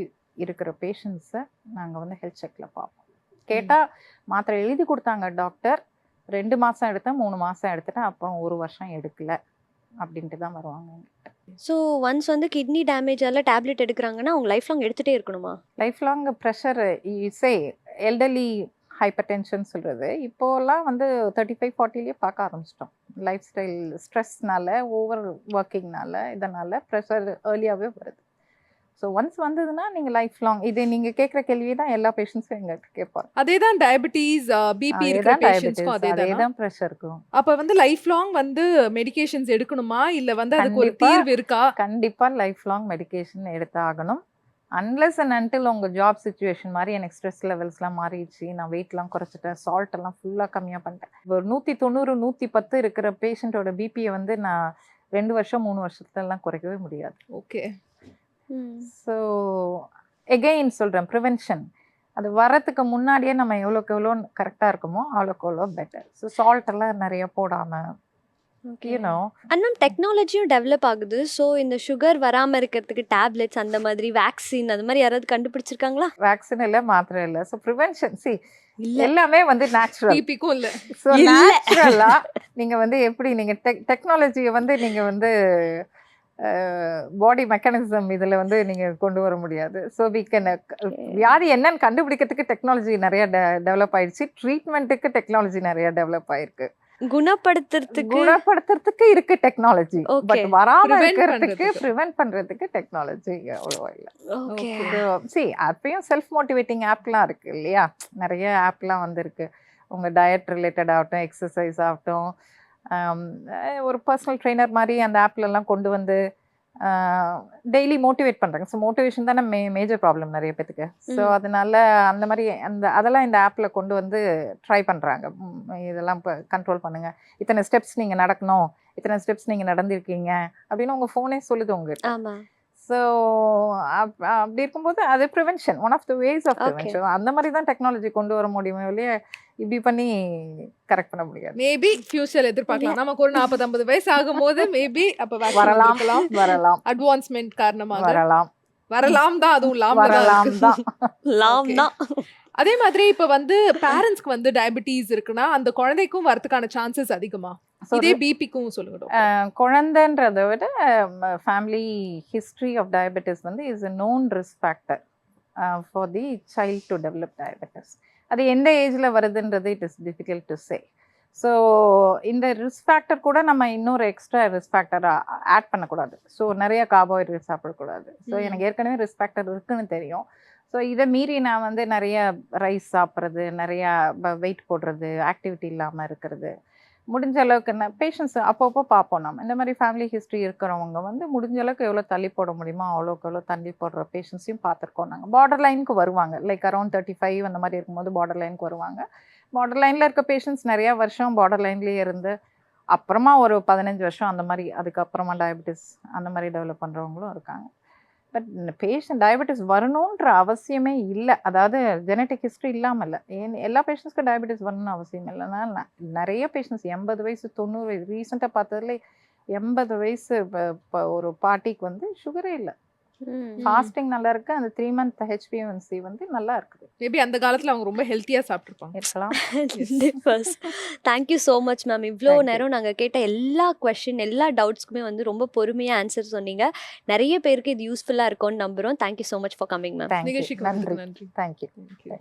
Speaker 3: இருக்கிற பேஷண்ட்ஸை நாங்கள் வந்து ஹெல்த் செக்கில் பார்ப்போம். கேட்டால் மாத்திரை எழுதி கொடுத்தாங்க டாக்டர், 2 மாதம் எடுத்தேன், 3 மாதம் எடுத்துட்டேன், அப்புறம் 1 வருஷம் எடுக்கல அப்படின்ட்டு தான் வருவாங்க எங்கிட்ட.
Speaker 2: ஸோ ஒன்ஸ் வந்து கிட்னி டேமேஜால டேப்லெட் எடுக்கிறாங்கன்னா அவங்க லைஃப் லாங் எடுத்துகிட்டே இருக்கணுமா?
Speaker 3: லைஃப் லாங் ப்ரெஷர் இசே எல்டர்லி ஹைப்பர் டென்ஷன் சொல்கிறது இப்போலாம் வந்து 35-40லேயே பார்க்க ஆரம்பிச்சிட்டோம். லைஃப் ஸ்டைல் ஸ்ட்ரெஸ்னால, ஓவர் ஒர்க்கிங்னால, இதனால் ப்ரெஷர் ஏர்லியாகவே வருது. ஸோ ஒன்ஸ் வந்ததுன்னா நீங்கள் லைஃப் லாங், இது நீங்கள் கேட்குற கேள்வி தான் எல்லா பேஷண்ட்ஸும் எங்களுக்கு கேட்பாங்க.
Speaker 1: அதே தான் டயபிட்டிஸ், பிபி இருக்கிற பேஷண்ட்ஸ்க்கும் அதே தான்
Speaker 3: ப்ரெஷருக்கும்.
Speaker 1: அப்போ வந்து லைஃப் லாங் வந்து மெடிகேஷன்ஸ் எடுக்கணுமா, இல்லை வந்து அதுக்கு ஒரு தீர்வு இருக்கா?
Speaker 3: கண்டிப்பாக லைஃப் லாங் மெடிகேஷன் எடுத்தாகணும். அன்லெஸ் அண்ட் அன்டில் உங்கள் ஜாப் சுச்சுவேஷன் மாதிரி எனக்கு ஸ்ட்ரெஸ் லெவல்ஸ்லாம் மாறிடுச்சு, நான் வெயிட்லாம் குறைச்சிட்டேன், சால்ட் எல்லாம் ஃபுல்லாக கம்மியாக பண்ணிட்டேன். ஒரு 190 110 இருக்கிற பேஷண்ட்டோட பிபியை வந்து நான் 2 வருஷம் 3 வருஷத்துலலாம் குறைக்கவே முடியாது.
Speaker 1: ஓகே.
Speaker 3: ஸோ எகெயின் சொல்கிறேன், ப்ரிவென்ஷன் அது வரத்துக்கு முன்னாடியே நம்ம எவ்வளோக்கு எவ்வளோ கரெக்டாக இருக்குமோ அவ்வளோக்கு எவ்வளோ பெட்டர். ஸோ சால்ட் எல்லாம் நிறைய போடாமல், யூனோ.
Speaker 2: அண்ணா டெக்னாலஜியும் டெவலப் ஆகுது. ஸோ இந்த சுகர் வராமல் இருக்கிறதுக்கு டேப்லெட்ஸ் அந்த மாதிரி வேக்சின் அது மாதிரி யாராவது கண்டுபிடிச்சிருக்காங்களா?
Speaker 3: வேக்சின் இல்லை, மாத்திரை இல்லை. ஸோ ப்ரிவென்ஷன் எல்லாமே வந்து நேச்சுரல்.
Speaker 1: பிபிக்கும் இல்லை.
Speaker 3: ஸோ நேச்சுரலாக நீங்கள் வந்து எப்படி நீங்கள் டெக்னாலஜியை வந்து நீங்கள் வந்து பாடி மெக்கானிசம் இதில் வந்து நீங்கள் கொண்டு வர முடியாது. ஸோ வியாதி என்னன்னு கண்டுபிடிக்கிறதுக்கு டெக்னாலஜி நிறைய டெவலப் ஆயிடுச்சு, ட்ரீட்மெண்ட்டுக்கு டெக்னாலஜி நிறைய டெவலப் ஆயிருக்கு, குணப்படுத்துறதுக்கு இருக்கு டெக்னாலஜி, பட் வராம இருக்கிறதுக்கு ப்ரிவென்ட் பண்றதுக்கு டெக்னாலஜி அவ்வளவா இல்லை. அப்பயும் செல்ஃப் மோட்டிவேட்டிங் ஆப்லாம் இருக்கு இல்லையா, நிறைய ஆப்லாம் வந்துருக்கு. உங்க டயட் ரிலேட்டட் ஆகட்டும், எக்ஸசைஸ் ஆகட்டும், ஒரு பர்சனல் ட்ரெயினர் மாதிரி அந்த ஆப்லலாம் கொண்டு வந்து டெய்லி மோட்டிவேட் பண்ணுறாங்க. ஸோ மோட்டிவேஷன் தானே மேஜர் ப்ராப்ளம் நிறைய பேத்துக்கு. ஸோ அதனால அந்த மாதிரி அதெல்லாம் இந்த ஆப்பில் கொண்டு வந்து ட்ரை பண்ணுறாங்க. இதெல்லாம் இப்போ கண்ட்ரோல் பண்ணுங்கள், இத்தனை ஸ்டெப்ஸ் நீங்கள் நடக்கணும், இத்தனை ஸ்டெப்ஸ் நீங்கள் நடந்திருக்கீங்க அப்படின்னு உங்கள் ஃபோனே சொல்லுது உங்களுக்கு. ஸோ அப்படி இருக்கும்போது அது prevention, one of the ways of prevention. அந்த மாதிரி தான் டெக்னாலஜி கொண்டு வர முடியுமே இல்லையா, இப்படி பண்ணி கரெக்ட் பண்ண முடியாது.
Speaker 1: மேபி ஃபியூச்சர் எதிர்பார்க்கலாம், நமக்கு ஒரு 40-50 வயசு ஆகும்போது மேபி அப்ப
Speaker 3: வரலாம்
Speaker 1: அட்வான்ஸ்மென்ட் காரணமாக
Speaker 3: வரலாம்
Speaker 1: தான், அதுவும் லாம் தான். அதே மாதிரி இப்ப வந்து பேரண்ட்ஸ்க்கு வந்து டயபிட்டிஸ் இருக்குன்னா அந்த குழந்தைக்கும் வரதுக்கான சான்சஸ் அதிகமா? இதே பிபிக்கும் சொல்லுங்க.
Speaker 3: குழந்தைன்றதை விட ஃபேமிலி ஹிஸ்ட்ரி ஆஃப் டயபெட்டிஸ் வந்து is a known risk factor for the child to develop diabetes. அது எந்த ஏஜில் வருதுன்றது it is difficult to say. So இந்த ரிஸ்க் ஃபேக்டர் கூட நம்ம இன்னொரு எக்ஸ்ட்ரா ரிஸ்க் ஃபேக்டராக ஆட் பண்ணக்கூடாது. ஸோ நிறைய கார்போஹைட்ரேட் சாப்பிடக்கூடாது. ஸோ எனக்கு ஏற்கனவே ரிஸ்க் ஃபேக்டர் இருக்குன்னு தெரியும். ஸோ இதை மீறி நான் வந்து நிறைய ரைஸ் சாப்பிட்றது, நிறையா வெயிட் போடுறது, ஆக்டிவிட்டி இல்லாமல் இருக்கிறது, முடிஞ்ச அளவுக்கு என்ன பேஷண்ட்ஸ் அப்பப்போ பார்ப்போம் நம்ம. இந்த மாதிரி ஃபேமிலி ஹிஸ்ட்ரி இருக்கிறவங்க வந்து முடிஞ்ச அளவுக்கு எவ்வளோ தள்ளி போட முடியுமோ அவ்வளோக்கு எவ்வளோ தள்ளி போடுற பேஷண்ட்ஸையும் பார்த்துருக்கோம் நாங்கள். பார்டர் லைனுக்கு வருவாங்க, லைக் அரௌண்ட் 35 அந்த மாதிரி இருக்கும்போது பார்டர் லைனுக்கு வருவாங்க. பார்டர் லைனில் இருக்க பேஷண்ட்ஸ் நிறையா வருஷம் பார்டர் லைன்லேயே இருந்து அப்புறமா ஒரு 15 வருஷம் அந்த மாதிரி அதுக்கப்புறமா டயபெட்டிஸ் அந்த மாதிரி டெவலப் பண்ணுறவங்களும் இருக்காங்க. பட் பேஷண்ட் டயபெட்டிஸ் வரணுன்ற அவசியமே இல்லை. அதாவது ஜெனட்டிக் ஹிஸ்ட்ரி இல்லாமல் இல்லை, எல்லா பேஷண்ட்ஸ்க்கும் டயபெட்டிஸ் வரணும்னு அவசியம் இல்லை. அதனால் நிறைய பேஷண்ட்ஸ் 80 வயசு 90 வயசு ரீசெண்டாக பார்த்ததுல 80 வயசு இப்போ ஒரு பாட்டிக்கு வந்து சுகரே இல்லை. ஃபாஸ்டிங் நல்லா இருக்கு, அந்த 3 month HbA1c வந்து நல்லா இருக்குது.
Speaker 1: மேபி அந்த காலத்துல அவங்க ரொம்ப ஹெல்த்தியா சாப்பிட்டுருப்பாங்க.
Speaker 3: இருக்கலாம்.
Speaker 2: Thank you so much ma'am. இவ்வளோ
Speaker 3: Thank you.
Speaker 2: நேரம் நாங்கள் கேட்ட எல்லா கொஸ்டின் எல்லா டவுட்ஸ்க்குமே வந்து ரொம்ப பொறுமையாக ஆன்சர் சொன்னீங்க. நிறைய பேருக்கு இது யூஸ்ஃபுல்லாக இருக்கும்னு நம்புகிறோம். Thank you so much for coming ma'am.
Speaker 3: Thank you,
Speaker 1: நிகழ்ச்சிக்கு
Speaker 3: நன்றி,
Speaker 1: நன்றி.
Speaker 3: தேங்க்யூ.
Speaker 1: Thank you.